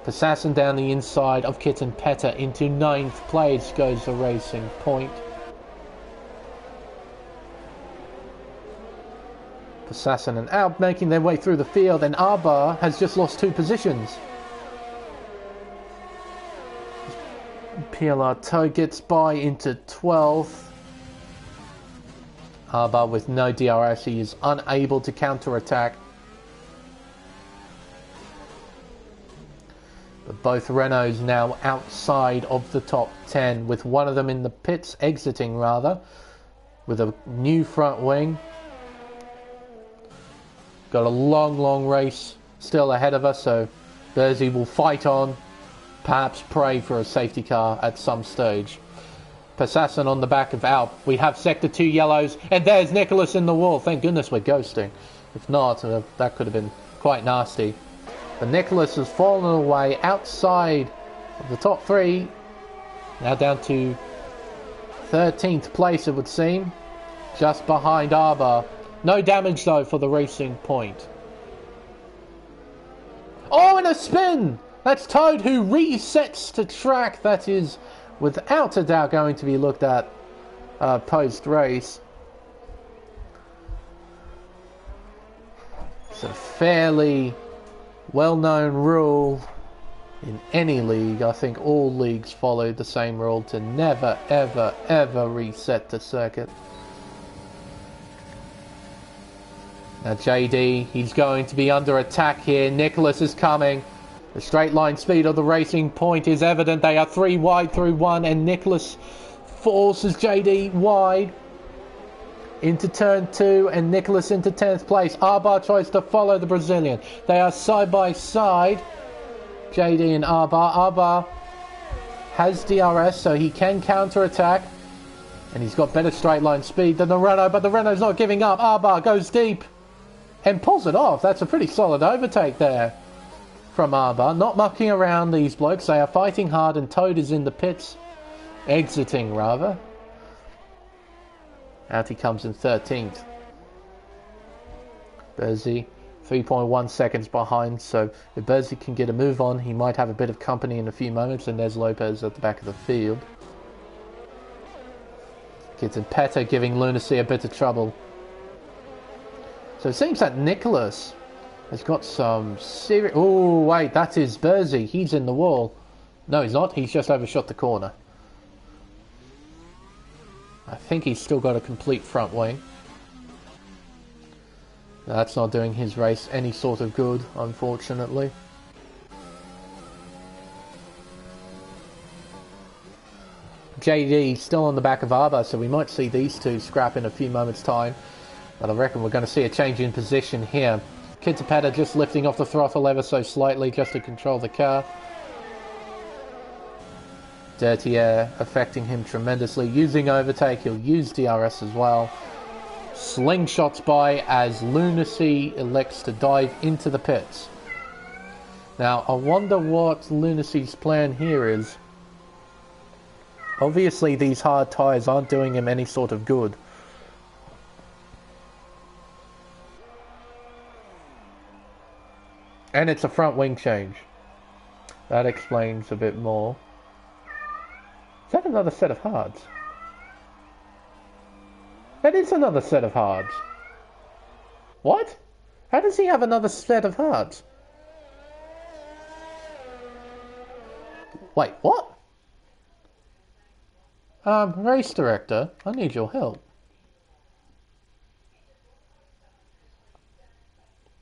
Assassin down the inside of Kitten Petta into 9th place goes the Racing Point. Assassin and Alp making their way through the field, and Arbar has just lost 2 positions. PLR Toe gets by into 12th. Arbar with no DRS, he is unable to counter-attack. But both Renaults now outside of the top 10, with one of them in the pits, exiting rather, with a new front wing. Got a long race still ahead of us, so Burzy will fight on, perhaps pray for a safety car at some stage. Passassin on the back of Alp. We have Sector 2 yellows, and there's Nicholas in the wall. Thank goodness we're ghosting. If not, that could have been quite nasty. But Nicholas has fallen away outside of the top 3. Now down to 13th place, it would seem. Just behind Arbar. No damage though for the Racing Point. Oh, and a spin! That's Toad, who resets to track. That is without a doubt going to be looked at post-race. It's a fairly well-known rule in any league. I think all leagues follow the same rule to never, ever, ever reset the circuit. Now JD, he's going to be under attack here. Nicholas is coming. The straight line speed of the Racing Point is evident. They are 3 wide through 1, and Nicholas forces JD wide into turn 2, and Nicholas into 10th place. Arbar tries to follow the Brazilian. They are side by side, JD and Arbar. Arbar has DRS, so he can counter-attack, and he's got better straight line speed than the Renault, but the Renault's not giving up. Arbar goes deep and pulls it off. That's a pretty solid overtake there from Arbar. Not mucking around, these blokes. They are fighting hard, and Toad is in the pits, exiting rather. Out he comes in 13th. Burzy 3.1 seconds behind, so if Burzy can get a move on, he might have a bit of company in a few moments, and there's Lopez at the back of the field. Kitten Petta giving Lunacy a bit of trouble. So it seems that Nicholas has got some serious... Oh, wait, that is Burzy. He's in the wall. No, he's not. He's just overshot the corner. I think he's still got a complete front wing. That's not doing his race any sort of good, unfortunately. JD still on the back of Arbar, so we might see these two scrap in a few moments' time. But I reckon we're going to see a change in position here. Kittapata just lifting off the throttle ever so slightly just to control the car. Dirty air affecting him tremendously. Using overtake, he'll use DRS as well. Slingshots by as Lunacy elects to dive into the pits. Now, I wonder what Lunacy's plan here is. Obviously these hard tyres aren't doing him any sort of good. And it's a front wing change. That explains a bit more. Is that another set of hards? That is another set of hards. What? How does he have another set of hards? Wait, what? Race director, I need your help.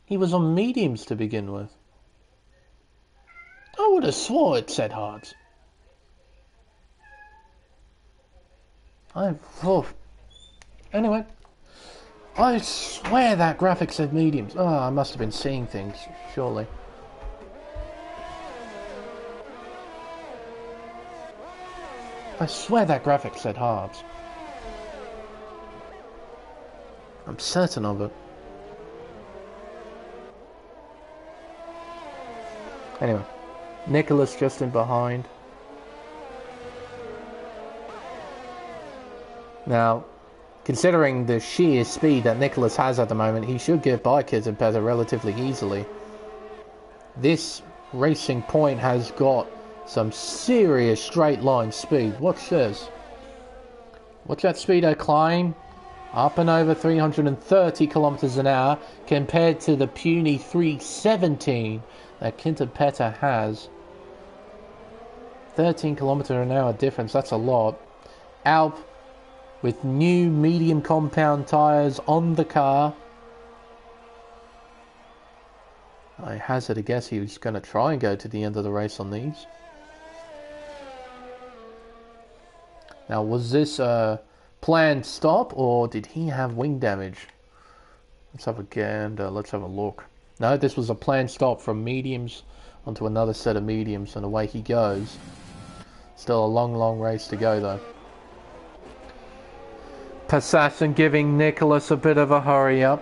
He was on mediums to begin with. I would have swore it said hards. Anyway, I swear that graphic said mediums. Oh, I must have been seeing things, surely. I swear that graphic said hards. I'm certain of it. Anyway, Nicholas just in behind. Now, considering the sheer speed that Nicholas has at the moment, he should get by Kitapeta relatively easily. This racing point has got some serious straight line speed. Watch this. Watch that speedo climb up and over 330 kilometers an hour compared to the puny 317 that Kitapeta has. 13 kilometer an hour difference, that's a lot. Alp with new medium compound tyres on the car. I hazard a guess he was going to try and go to the end of the race on these. Now, was this a planned stop or did he have wing damage? Let's have a gander, let's have a look. No, this was a planned stop from mediums onto another set of mediums, and away he goes. Still a long race to go though. Passassin giving Nicholas a bit of a hurry up.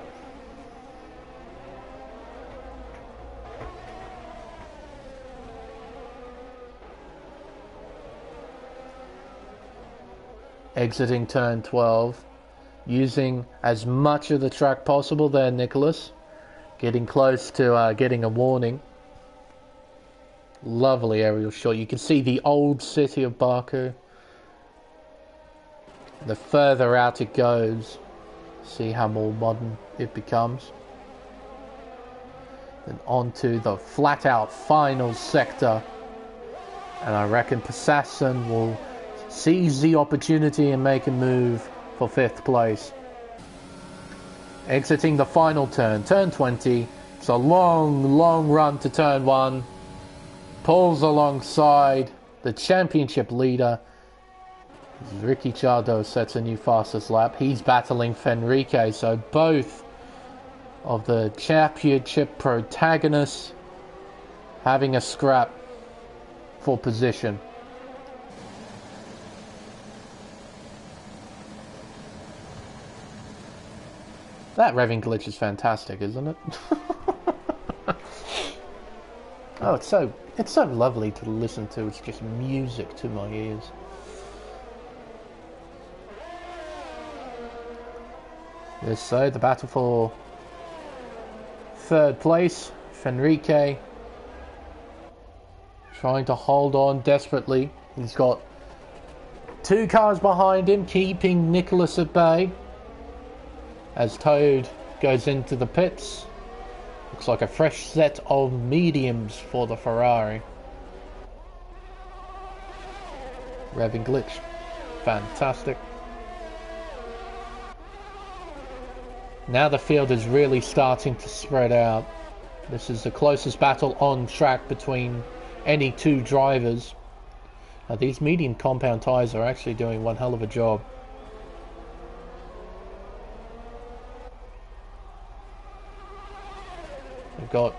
Exiting turn 12, using as much of the track possible there, Nicholas. Getting close to getting a warning. Lovely aerial shot. You can see the old city of Baku. The further out it goes, see how more modern it becomes. Then onto the flat out final sector. And I reckon Passassin will seize the opportunity and make a move for 5th place. Exiting the final turn, turn 20. It's a long run to turn 1. Pulls alongside the championship leader. Ricky Chado sets a new fastest lap. He's battling Fenrique, so both of the championship protagonists having a scrap for position. That revving glitch is fantastic, isn't it? Oh, it's so lovely to listen to. It's just music to my ears. Yes, so the battle for 3rd place. Fenrique trying to hold on desperately. He's got 2 cars behind him, keeping Nicholas at bay. As Toad goes into the pits. Looks like a fresh set of mediums for the Ferrari. Revving glitch. Fantastic. Now the field is really starting to spread out. This is the closest battle on track between any 2 drivers. Now these medium compound tyres are actually doing one hell of a job. They've got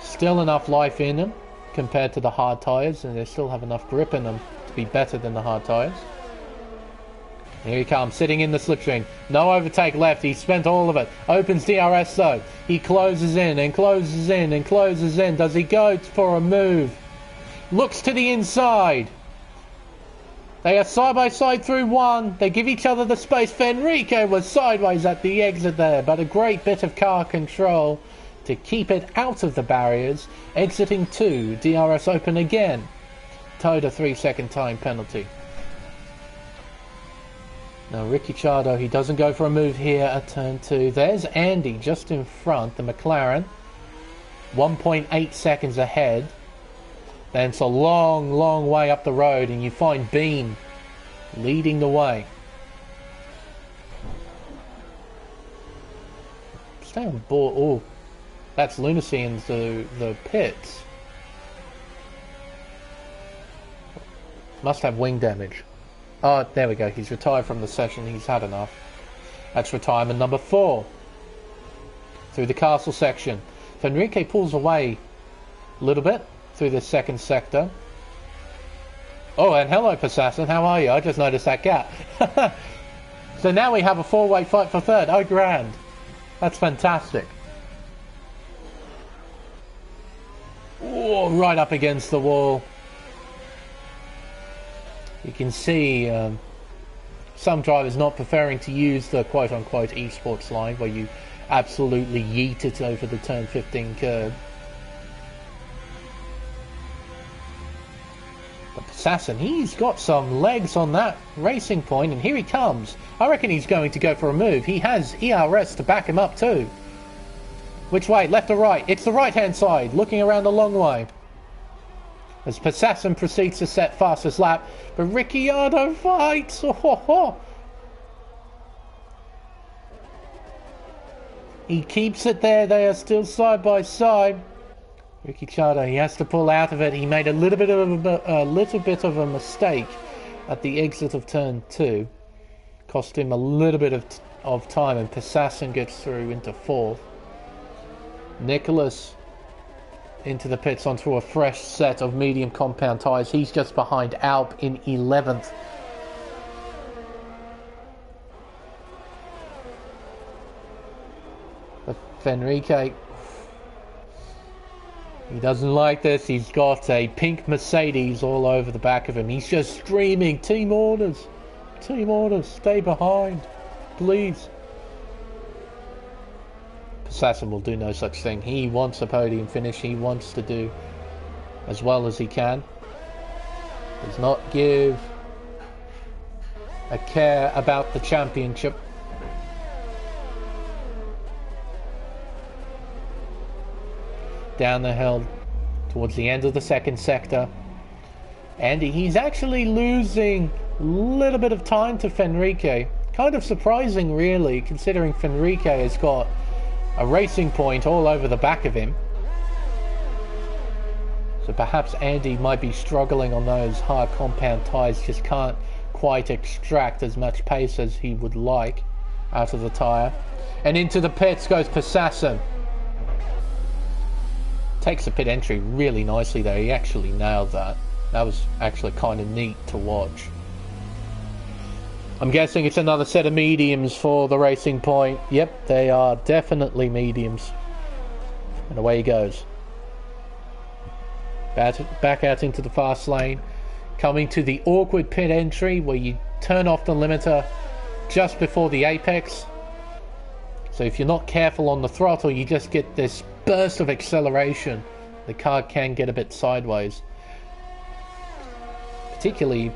still enough life in them compared to the hard tyres, and they still have enough grip in them to be better than the hard tyres. Here he comes, sitting in the slipstream. No overtake left, he spent all of it. Opens DRS though. He closes in and closes in and closes in. Does he go for a move? Looks to the inside. They are side by side through one. They give each other the space. Fenrique was sideways at the exit there, but a great bit of car control to keep it out of the barriers. Exiting 2, DRS open again. Towed a 3-second time penalty. Now Ricciardo, he doesn't go for a move here at turn 2. There's Andy just in front, the McLaren. 1.8 seconds ahead. Then it's a long, long way up the road and you find Bean leading the way. Stay on board. Oh, that's lunacy into the pits. Must have wing damage. Oh, there we go. He's retired from the session. He's had enough. That's retirement number 4. Through the castle section. Fenrique pulls away a little bit through the second sector. Oh, and hello, Assassin. How are you? I just noticed that gap. So now we have a 4-way fight for third. Oh, grand. That's fantastic. Oh, right up against the wall. You can see some drivers not preferring to use the quote-unquote esports line where you absolutely yeet it over the turn 15 curb. But Assassin, he's got some legs on that racing point, and here he comes. I reckon he's going to go for a move. He has ERS to back him up too. Which way? Left or right? It's the right-hand side, looking around a long way. As Assassin proceeds to set fastest lap, but Ricciardo fights. Oh. He keeps it there. They are still side by side. Ricciardo, he has to pull out of it. He made a little bit of a mistake at the exit of turn 2. Cost him a little bit of time, and Assassin gets through into 4th. Nicholas into the pits onto a fresh set of medium compound tyres. He's just behind Alp in 11th. But Fenrique, he doesn't like this. He's got a pink Mercedes all over the back of him. He's just screaming, team orders, stay behind, please. Assassin will do no such thing. He wants a podium finish. He wants to do as well as he can. Does not give a care about the championship. Down the hill towards the end of the second sector. And he's actually losing a little bit of time to Fenrique. Kind of surprising, really, considering Fenrique has got a racing point all over the back of him. So perhaps Andy might be struggling on those hard compound tyres, just can't quite extract as much pace as he would like out of the tyre. And into the pits goes Assassin. Takes the pit entry really nicely there. He actually nailed that. That was actually kind of neat to watch. I'm guessing it's another set of mediums for the racing point. Yep, they are definitely mediums. And away he goes. Back out into the fast lane. Coming to the awkward pit entry where you turn off the limiter just before the apex. So if you're not careful on the throttle, you just get this burst of acceleration. The car can get a bit sideways. Particularly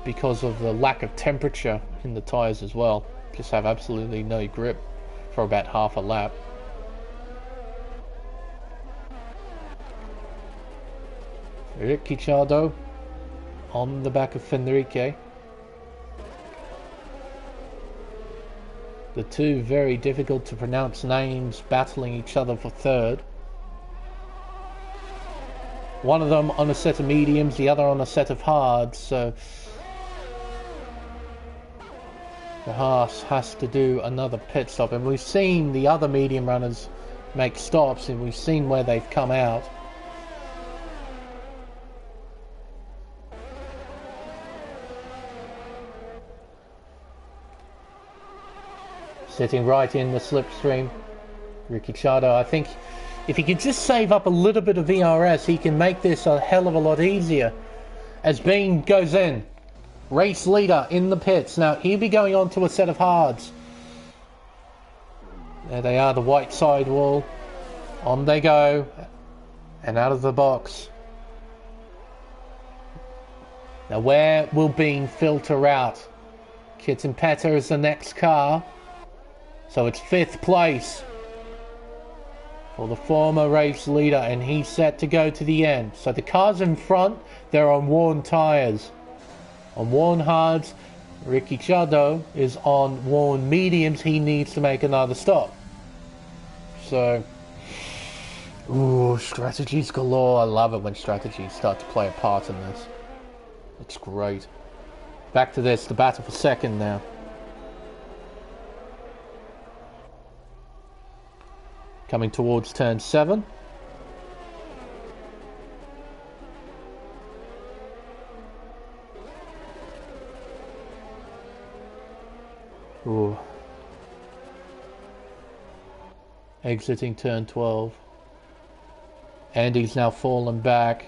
because of the lack of temperature in the tyres as well. Just have absolutely no grip for about half a lap. Ricciardo on the back of Fenrique. The two very difficult to pronounce names battling each other for third. One of them on a set of mediums, the other on a set of hards, so the Haas has to do another pit stop. And we've seen the other medium runners make stops, and we've seen where they've come out. Sitting right in the slipstream, Ricciardo, I think if he could just save up a little bit of ERS, he can make this a hell of a lot easier. As Bean goes in. Race leader in the pits. Now he'll be going on to a set of hards. There they are, the white sidewall. On they go. And out of the box. Now where will Bean filter out? Kitten Petter is the next car. So it's 5th place for the former race leader, and he's set to go to the end. So the cars in front, they're on worn tyres. On worn hards, Ricciardo is on worn mediums. He needs to make another stop. So, ooh, strategies galore. I love it when strategies start to play a part in this. It's great. Back to this, the battle for second now. Coming towards turn 7. Ooh. Exiting turn 12. Andy's now fallen back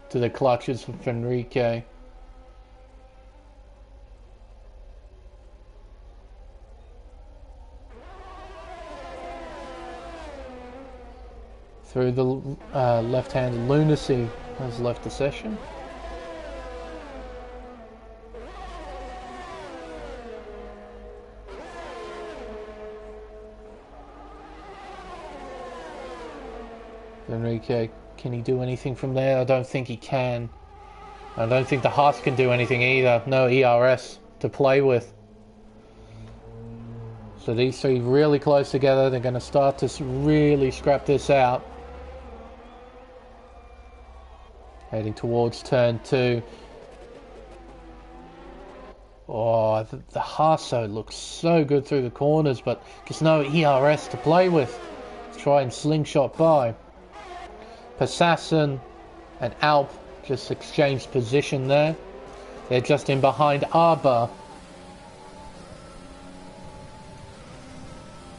to the clutches of Enrique. Through the left-hand, Lunacy has left the session. Enrique, can he do anything from there? I don't think he can. I don't think the Haas can do anything either. No ERS to play with. So these three really close together. They're going to start to really scrap this out. Heading towards turn 2. Oh, the Hasso looks so good through the corners, but there's no ERS to play with. Let's try and slingshot by. Passassin and Alp just exchanged position there. They're just in behind Arba.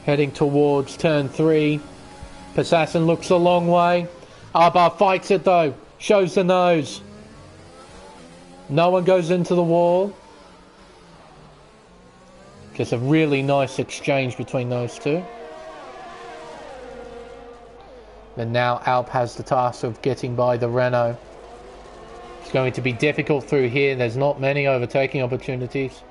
Heading towards turn 3. Passassin looks a long way. Arba fights it though. Shows the nose. No one goes into the wall. Just a really nice exchange between those two. And now Alp has the task of getting by the Renault. It's going to be difficult through here. There's not many overtaking opportunities.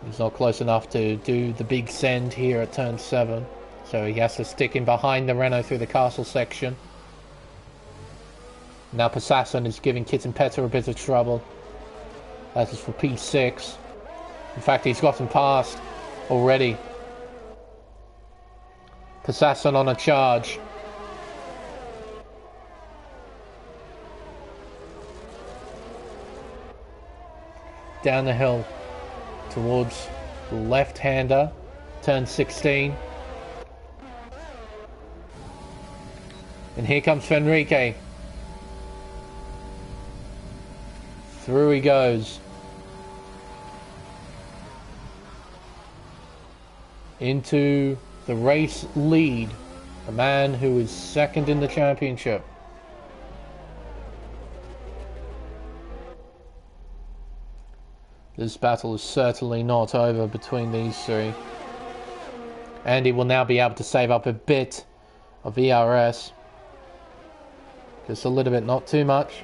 He's not close enough to do the big send here at turn 7. So he has to stick in behind the Renault through the castle section. Now Passassin is giving Kitten Petter a bit of trouble. That is for P6. In fact, he's gotten past already. Passassin on a charge. Down the hill towards the left-hander, turn 16. And here comes Fenrique. Through he goes. Into the race lead. The man who is second in the championship. This battle is certainly not over between these three. Andy will now be able to save up a bit of ERS. Just a little bit, not too much.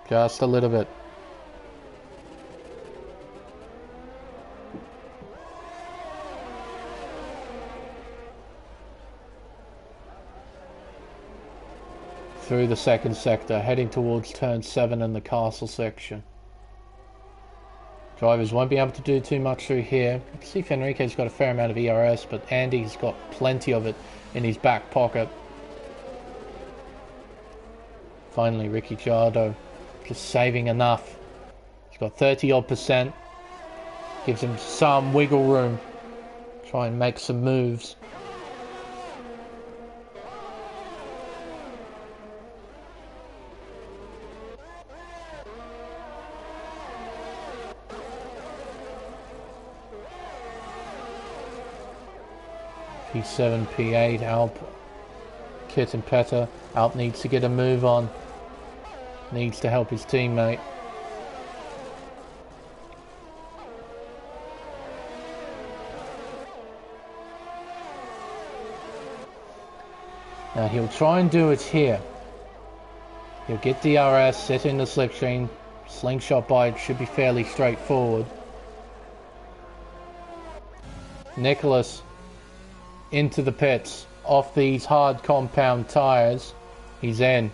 Just a little bit. Through the second sector, heading towards turn 7 and the castle section. Drivers won't be able to do too much through here. You can see Fenrique's got a fair amount of ERS, but Andy's got plenty of it in his back pocket. Finally, Ricciardo just saving enough. He's got 30-odd%. Gives him some wiggle room. Try and make some moves. P7, P8, Alp getting better. Alp needs to get a move on. Needs to help his teammate. Now he'll try and do it here. He'll get DRS, sit in the slipstream. Slingshot bite should be fairly straightforward. Nicholas into the pits off these hard compound tyres. He's in.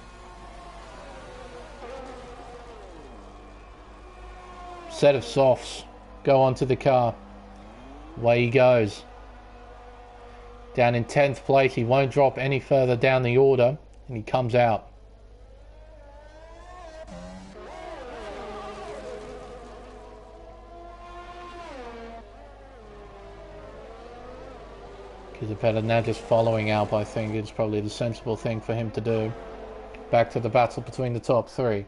Set of softs go onto the car. Away he goes. Down in 10th place, he won't drop any further down the order, and he comes out. Better now just following Alp, I think, is probably the sensible thing for him to do. Back to the battle between the top three.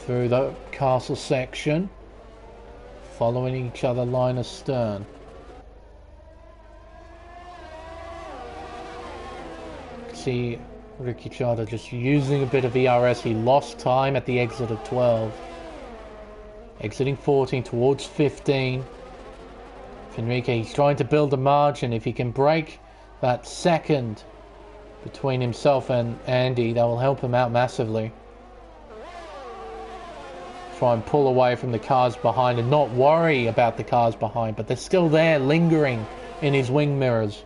Through the castle section, following each other line astern. See Ricciardo just using a bit of ERS. He lost time at the exit of 12. Exiting 14 towards 15. Fenrique, he's trying to build a margin. If he can break that second between himself and Andy, that will help him out massively. Try and pull away from the cars behind and not worry about the cars behind, but they're still there lingering in his wing mirrors.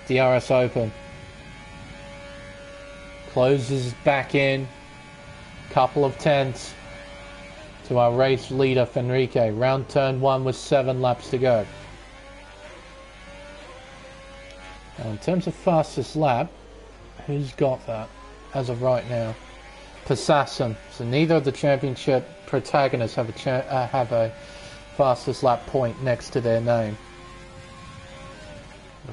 DRS open. Closes back in. Couple of tenths to our race leader Fenrique. Round turn 1 with 7 laps to go. Now in terms of fastest lap, who's got that as of right now? Passassin. So neither of the championship protagonists have a fastest lap point next to their name.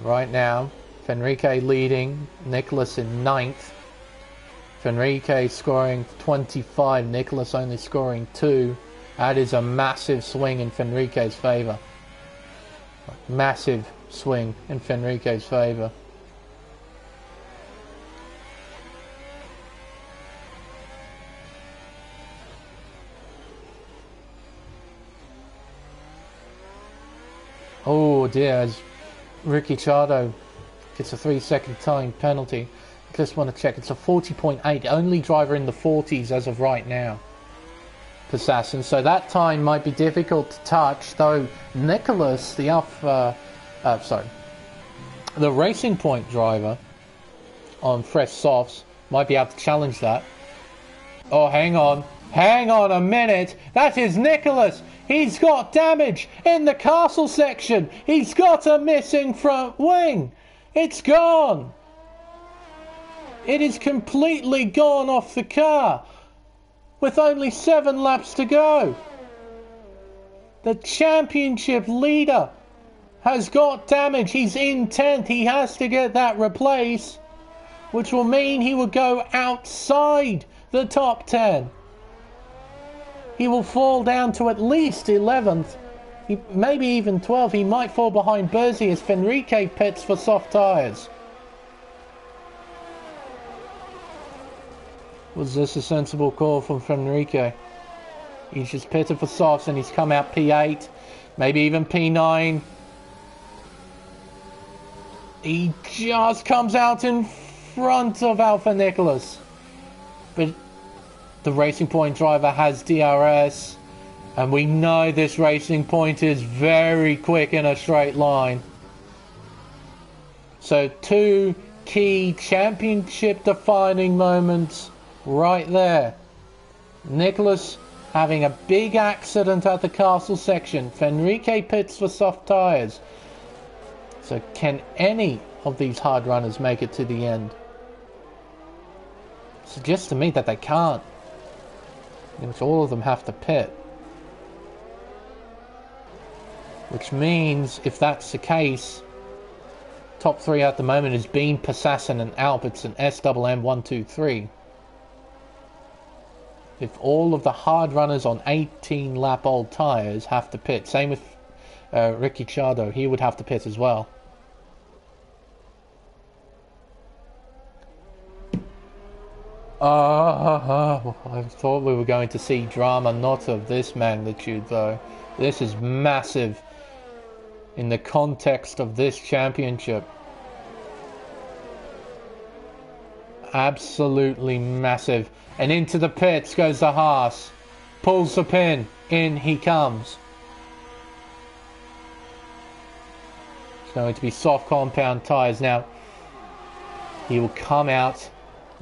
Right now, Fenrique leading, Nicholas in 9th. Fenrique scoring 25, Nicholas only scoring 2. That is a massive swing in Fenrique's favour. Massive swing in Fenrique's favour. Oh dear, as Ricciardo gets a 3-second time penalty. Just want to check, it's a 40.8, only driver in the 40s as of right now, Passassin, so that time might be difficult to touch, though Nicholas, the Racing Point driver on fresh softs, might be able to challenge that. Oh, hang on a minute, that is Nicholas! He's got damage in the castle section! He's got a missing front wing! It's gone! It is completely gone off the car with only 7 laps to go. The championship leader has got damage. He's in 10th. He has to get that replaced, which will mean he will go outside the top 10. He will fall down to at least 11th, maybe even 12th. He might fall behind Berzi as Fenrique pits for soft tyres. Was this a sensible call from Fenrique? He's just pitted for softs and he's come out P8, maybe even P9. He just comes out in front of Alpha Nicholas. But the Racing Point driver has DRS, and we know this Racing Point is very quick in a straight line. So 2 key championship defining moments right there. Nicholas having a big accident at the castle section. Fenrique pits for soft tyres. So can any of these hard runners make it to the end? Suggests to me that they can't. Which all of them have to pit. Which means, if that's the case, Top three at the moment is Bean, Passassin and Alp. It's an SMM123. If all of the hard runners on 18 lap old tyres have to pit, same with Ricciardo, he would have to pit as well. I thought we were going to see drama, not of this magnitude though. This is massive in the context of this championship. Absolutely massive. And into the pits goes the Haas. Pulls the pin. In he comes. It's going to be soft compound tyres now. He will come out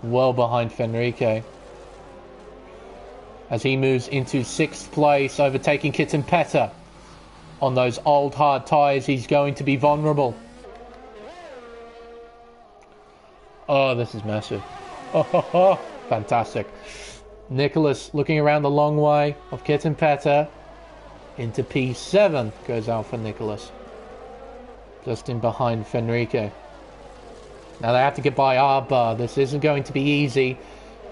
well behind Fenrique as he moves into 6th place, overtaking Kittenpetter. On those old hard tyres, he's going to be vulnerable. Oh, this is massive. Oh, fantastic. Nicholas looking around the long way of Kittenpetter. Into P7 goes Alpha Nicholas. Just in behind Fenrique. Now they have to get by Arba. This isn't going to be easy.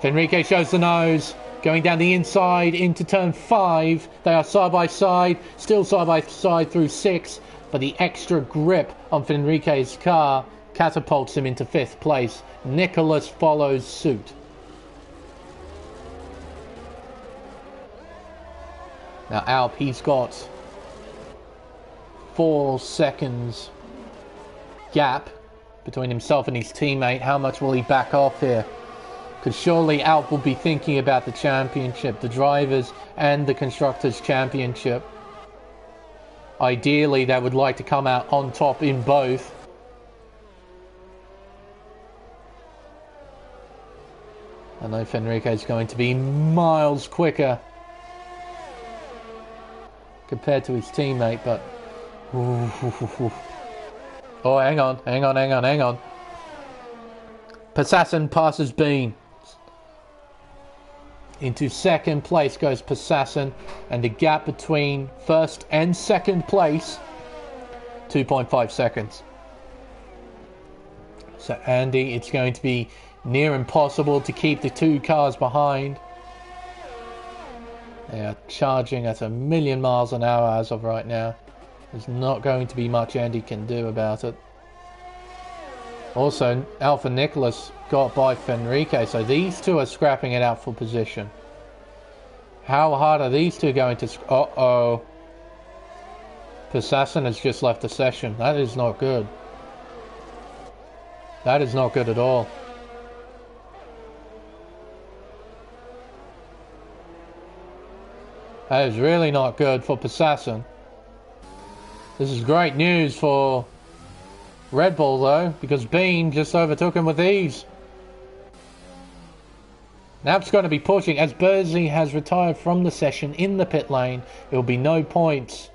Fenrique shows the nose. Going down the inside into turn 5. They are side by side. Still side by side through 6. But the extra grip on Fenrique's car catapults him into 5th place. Nicholas follows suit. Now Alp, he's got 4 seconds gap between himself and his teammate. How much will he back off here? Because surely Alp will be thinking about the championship, the drivers and the constructors championship. Ideally, they would like to come out on top in both. I know Fenrique is going to be miles quicker compared to his teammate, but... Oh, hang on. Passassin passes Bean. Into 2nd place goes Passassin, and the gap between 1st and 2nd place, 2.5 seconds. So Andy, it's going to be near impossible to keep the 2 cars behind. They are charging at 1,000,000 miles an hour as of right now. There's not going to be much Andy can do about it. Also, Alpha Nicholas got by Fenrique, so these two are scrapping it out for position. How hard are these two going to... Uh-oh. Passassin has just left the session. That is not good. That is not good at all. That is really not good for Passassin. This is great news for Red Bull though, because Bean just overtook him with ease. Now it's going to be pushing. As Bursey has retired from the session in the pit lane, there will be no points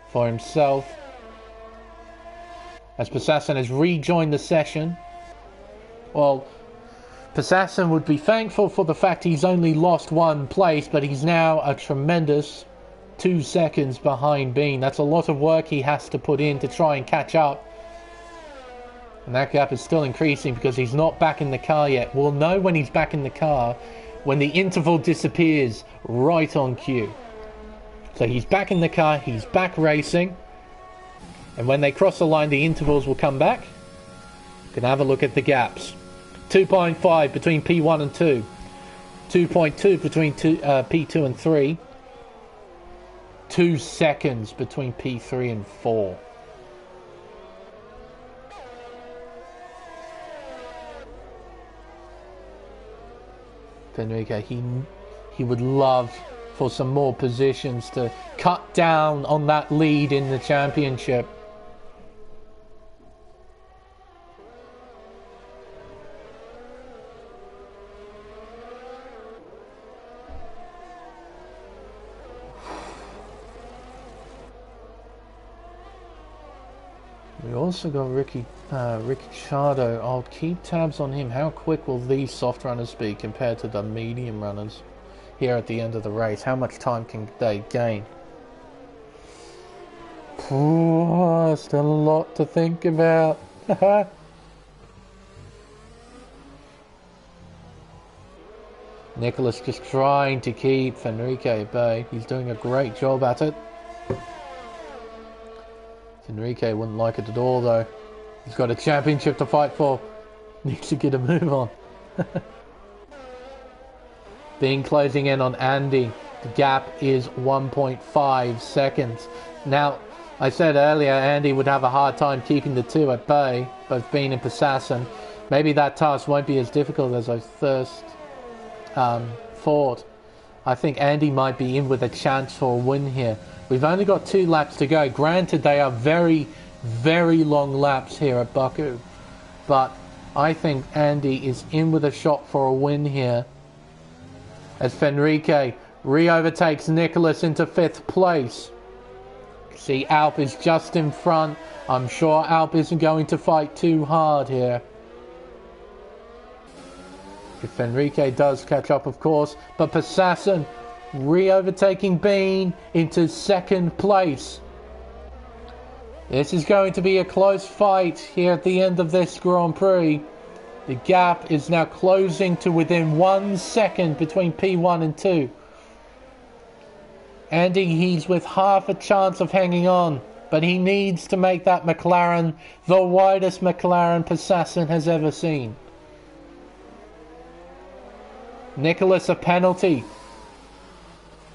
for himself. As Passassin has rejoined the session. Well, Passassin would be thankful for the fact he's only lost 1 place, but he's now a tremendous 2 seconds behind Bean. That's a lot of work he has to put in to try and catch up. And that gap is still increasing because he's not back in the car yet. We'll know when he's back in the car when the interval disappears right on cue. So he's back in the car, he's back racing. And when they cross the line, the intervals will come back. You can have a look at the gaps. 2.5 between P1 and 2. 2.2 between P2 and 3. 2 seconds between P3 and 4. Fenrique, he would love for some more positions to cut down on that lead in the championship. We also got Ricciardo. I'll keep tabs on him. How quick will these soft runners be compared to the medium runners here at the end of the race? How much time can they gain? Still a lot to think about. Nicholas just trying to keep Fenrique at bay. He's doing a great job at it. Fenrique wouldn't like it at all though. He's got a championship to fight for. Needs to get a move on. Being closing in on Andy. The gap is 1.5 seconds. Now, I said earlier Andy would have a hard time keeping the two at bay, both Bean and Passassin. Maybe that task won't be as difficult as I first thought. I think Andy might be in with a chance for a win here. We've only got 2 laps to go. Granted, they are very, very long laps here at Baku. But I think Andy is in with a shot for a win here. As Fenrique re-overtakes Nicholas into 5th place. See, Alp is just in front. I'm sure Alp isn't going to fight too hard here. If Fenrique does catch up, of course. But Passassin re-overtaking Bean into 2nd place. This is going to be a close fight here at the end of this Grand Prix. The gap is now closing to within 1 second between P1 and 2. Andy, he's with half a chance of hanging on, but he needs to make that McLaren the widest McLaren Passassin has ever seen. Nicholas, a penalty.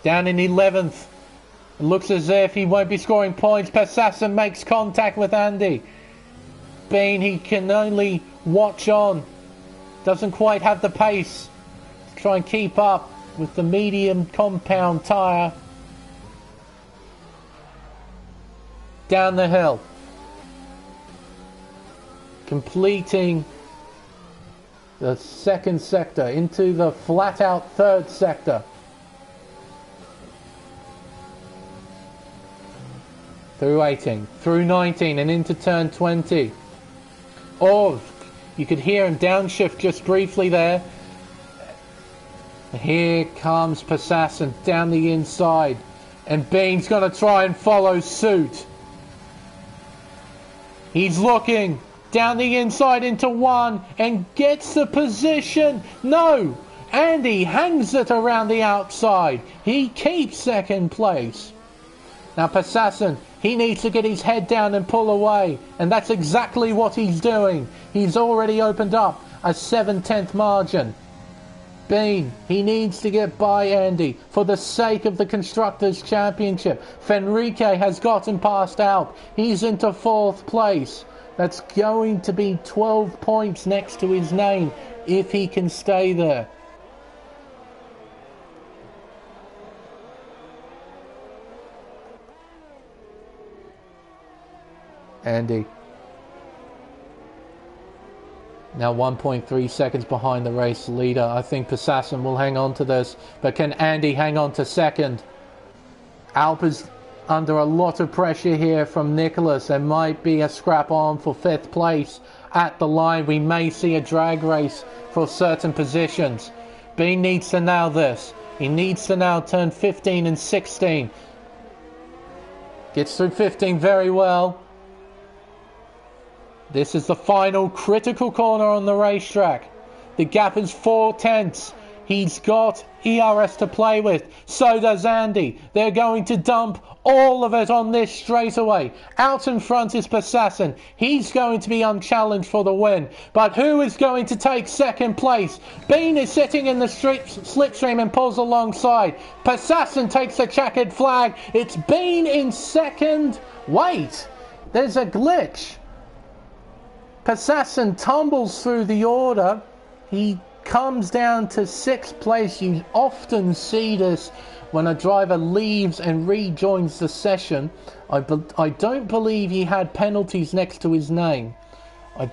Down in 11th. It looks as if he won't be scoring points. Passassin makes contact with Andy. Bean, he can only watch on. Doesn't quite have the pace to try and keep up with the medium compound tyre. Down the hill. Completing the 2nd sector into the flat out 3rd sector. Through 18, through 19 and into turn 20. Oh, you could hear him downshift just briefly there. Here comes Passassin down the inside. And Bean's going to try and follow suit. He's looking down the inside into 1 and gets the position. No! Andy hangs it around the outside. He keeps 2nd place. Now Passassin, he needs to get his head down and pull away. And that's exactly what he's doing. He's already opened up a 7/10 margin. Bean, he needs to get by Andy for the sake of the Constructors' Championship. Fenrique has gotten past Alp. He's into 4th place. That's going to be 12 points next to his name if he can stay there. Andy. Now 1.3 seconds behind the race leader. I think Passassin will hang on to this. But can Andy hang on to 2nd? Alp is under a lot of pressure here from Nicholas. There might be a scrap on for 5th place at the line. We may see a drag race for certain positions. Bean needs to nail this. He needs to now turn 15 and 16. Gets through 15 very well. This is the final critical corner on the racetrack. The gap is 4/10. He's got ERS to play with. So does Andy. They're going to dump all of it on this straightaway. Out in front is Passassin. He's going to be unchallenged for the win. But who is going to take 2nd place? Bean is sitting in the slipstream and pulls alongside. Passassin takes the checkered flag. It's Bean in 2nd. Wait, there's a glitch. Passassin tumbles through the order. He comes down to 6th place. You often see this when a driver leaves and rejoins the session. I don't believe he had penalties next to his name. I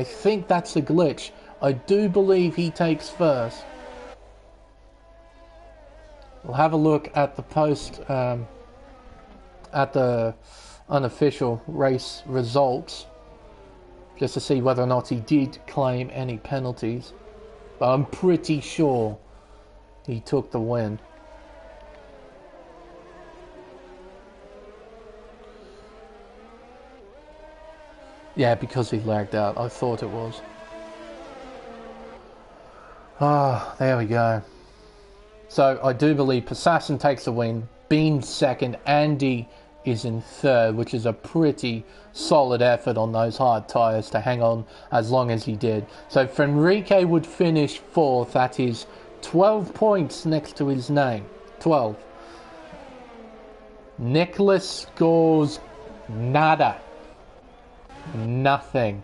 think that's a glitch. I do believe he takes 1st. We'll have a look at the at the unofficial race results just to see whether or not he did claim any penalties, but I'm pretty sure he took the win. Yeah, because he lagged out. I thought it was. Ah, there we go. So I do believe Persasson takes the win. Bean's second. Andy is in third, which is a pretty solid effort on those hard tyres to hang on as long as he did. So Fenrique would finish fourth. That is 12 points next to his name. 12. Nicholas scores nada. Nothing.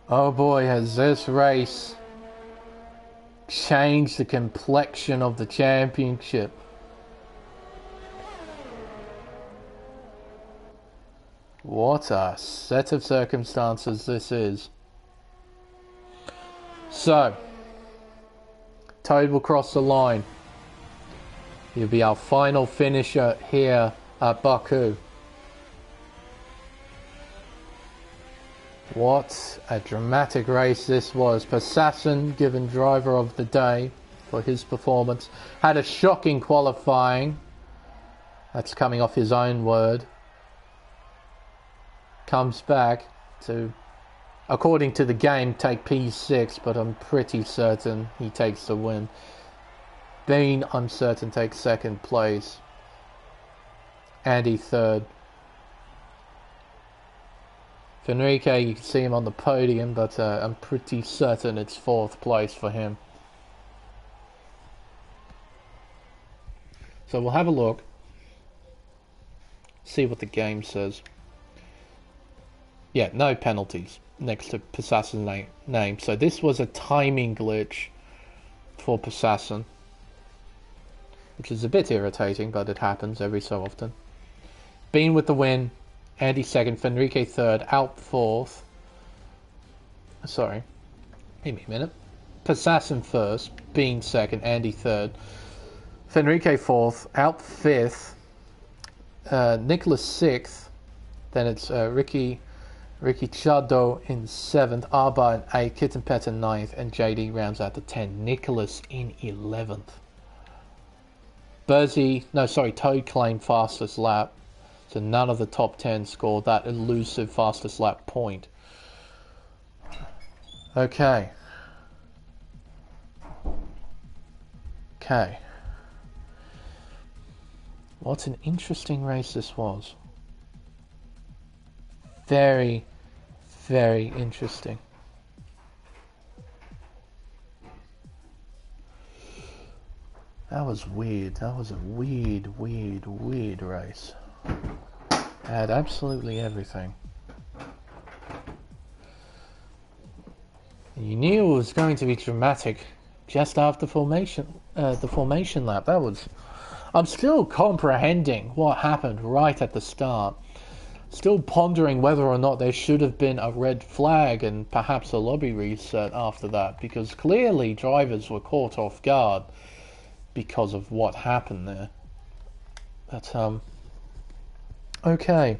Oh boy, has this race changed the complexion of the championship. What a set of circumstances this is. So, Toad will cross the line. He'll be our final finisher here at Baku. What a dramatic race this was. Persasson, given driver of the day for his performance, had a shocking qualifying. That's coming off his own word. Comes back to, according to the game, take P6, but I'm pretty certain he takes the win. Bean, I'm certain, takes second place. Andy third. Fenrique, you can see him on the podium, but I'm pretty certain it's fourth place for him. So we'll have a look. See what the game says. Yeah, no penalties next to Persasson's name. So this was a timing glitch for Persasson, which is a bit irritating, but it happens every so often. Bean with the win. Andy second. Fenrique third. Alp fourth. Sorry. Give me a minute. Persasson first. Bean second. Andy third. Fenrique fourth. Alp fifth. Nicholas sixth. Then it's Ricky Chado in 7th, Arba in 8th, Kitten Pet in 9th, and JD rounds out the 10. Nicholas in 11th. Toad claimed fastest lap, so none of the top 10 scored that elusive fastest lap point. Okay. What an interesting race this was. Very, very interesting. That was weird. That was a weird race. Had absolutely everything. You knew it was going to be dramatic just after the formation lap. I'm still comprehending what happened right at the start. Still pondering whether or not there should have been a red flag and perhaps a lobby reset after that, because clearly drivers were caught off guard because of what happened there. But, okay.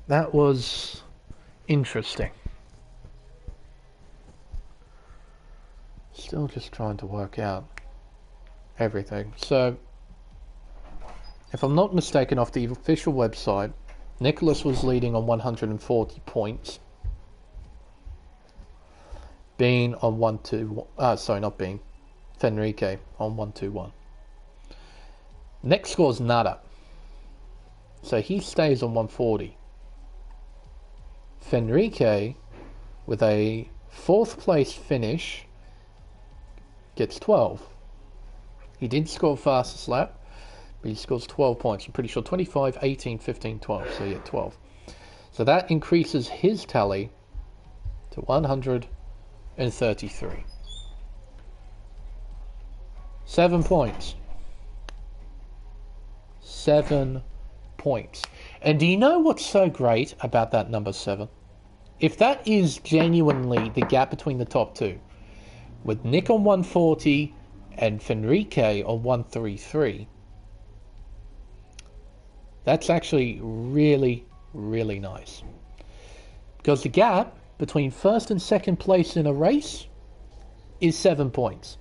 That was interesting. Still just trying to work out everything. So, if I'm not mistaken, off the official website, Nicholas was leading on 140 points. Bean on 121. Fenrique on 121. Next score's nada. So he stays on 140. Fenrique, with a 4th place finish, gets 12. He did score fastest lap, but he scores 12 points. I'm pretty sure 25, 18, 15, 12. So yeah, 12. So that increases his tally to 133. 7 points. 7 points. And do you know what's so great about that number 7? If that is genuinely the gap between the top two, with Nick on 140 and Fenrique on 133, that's actually really, really nice. Because the gap between first and second place in a race is 7 points.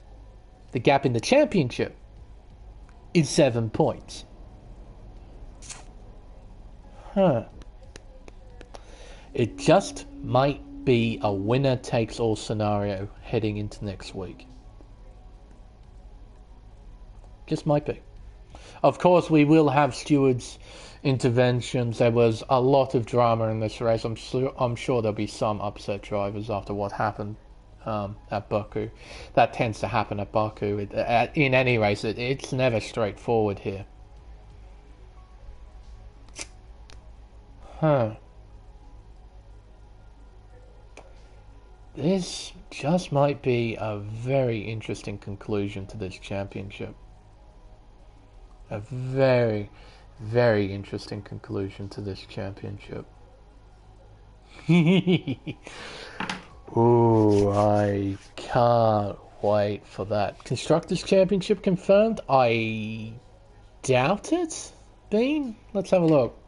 The gap in the championship is 7 points. It just might be a winner-takes-all scenario heading into next week. Just might be. Of course, we will have stewards' interventions. There was a lot of drama in this race. I'm sure there'll be some upset drivers after what happened at Baku. That tends to happen at Baku. In any race, it's never straightforward here. This just might be a very interesting conclusion to this championship. A very, very interesting conclusion to this championship. Ooh, I can't wait for that. Constructors' Championship confirmed? I doubt it, Bean. Let's have a look.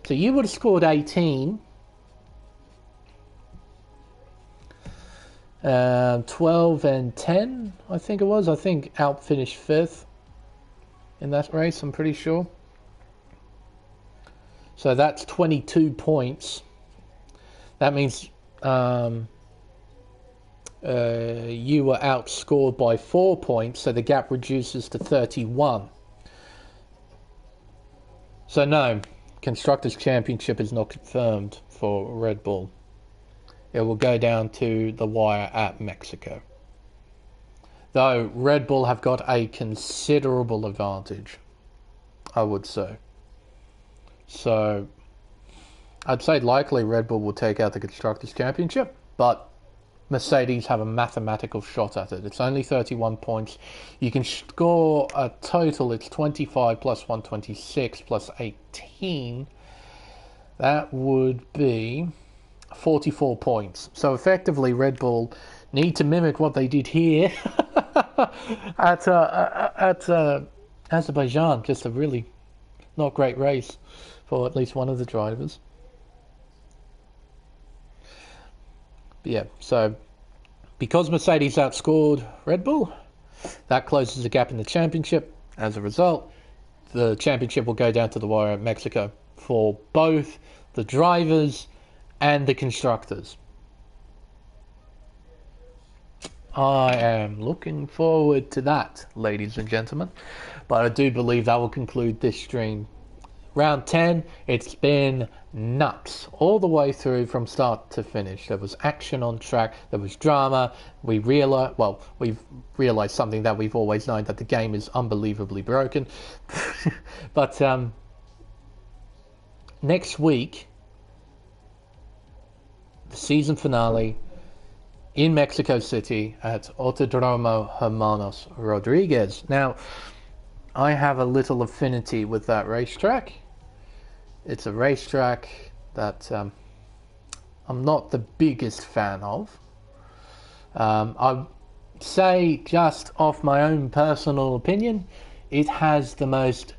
So you would have scored 18. 12 and 10, I think it was. I think Alp finished 5th in that race, I'm pretty sure. So that's 22 points. That means you were outscored by 4 points, so the gap reduces to 31. So no, Constructors' Championship is not confirmed for Red Bull. It will go down to the wire at Mexico. Though Red Bull have got a considerable advantage, I would say. So I'd say likely Red Bull will take out the Constructors' Championship, but Mercedes have a mathematical shot at it. It's only 31 points. You can score a total, it's 25 plus 126 plus 18. That would be 44 points. So effectively Red Bull need to mimic what they did here at Azerbaijan. Just a really not great race for at least one of the drivers. But yeah, so because Mercedes outscored Red Bull, that closes the gap in the championship. As a result, the championship will go down to the wire at Mexico for both the drivers and the constructors. I am looking forward to that, ladies and gentlemen. But I do believe that will conclude this stream. Round 10, it's been nuts all the way through from start to finish. There was action on track, there was drama. We've realized something that we've always known, that the game is unbelievably broken. But next week, the season finale in Mexico City at Autodromo Hermanos Rodriguez. Now, I have a little affinity with that racetrack. It's a racetrack that I'm not the biggest fan of. I'd say, just off my own personal opinion, it has the most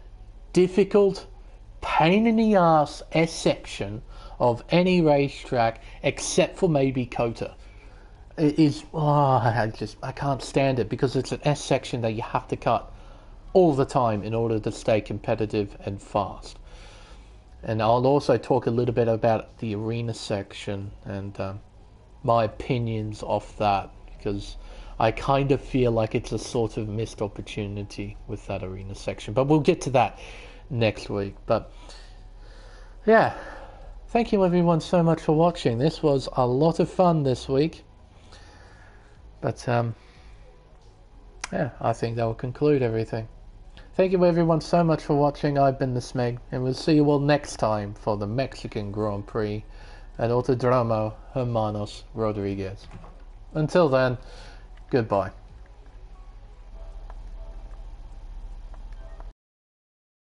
difficult, pain in the ass S section of any racetrack except for maybe COTA. It is, I can't stand it, because it's an S section that you have to cut all the time in order to stay competitive and fast. And I'll also talk a little bit about the arena section and my opinions of that, because I kind of feel like it's a sort of missed opportunity with that arena section. But we'll get to that next week. But yeah, thank you everyone so much for watching. This was a lot of fun this week. But yeah, I think that will conclude everything. Thank you everyone so much for watching. I've been the Smeg, and we'll see you all next time for the Mexican Grand Prix at Autodromo Hermanos Rodriguez. Until then, goodbye.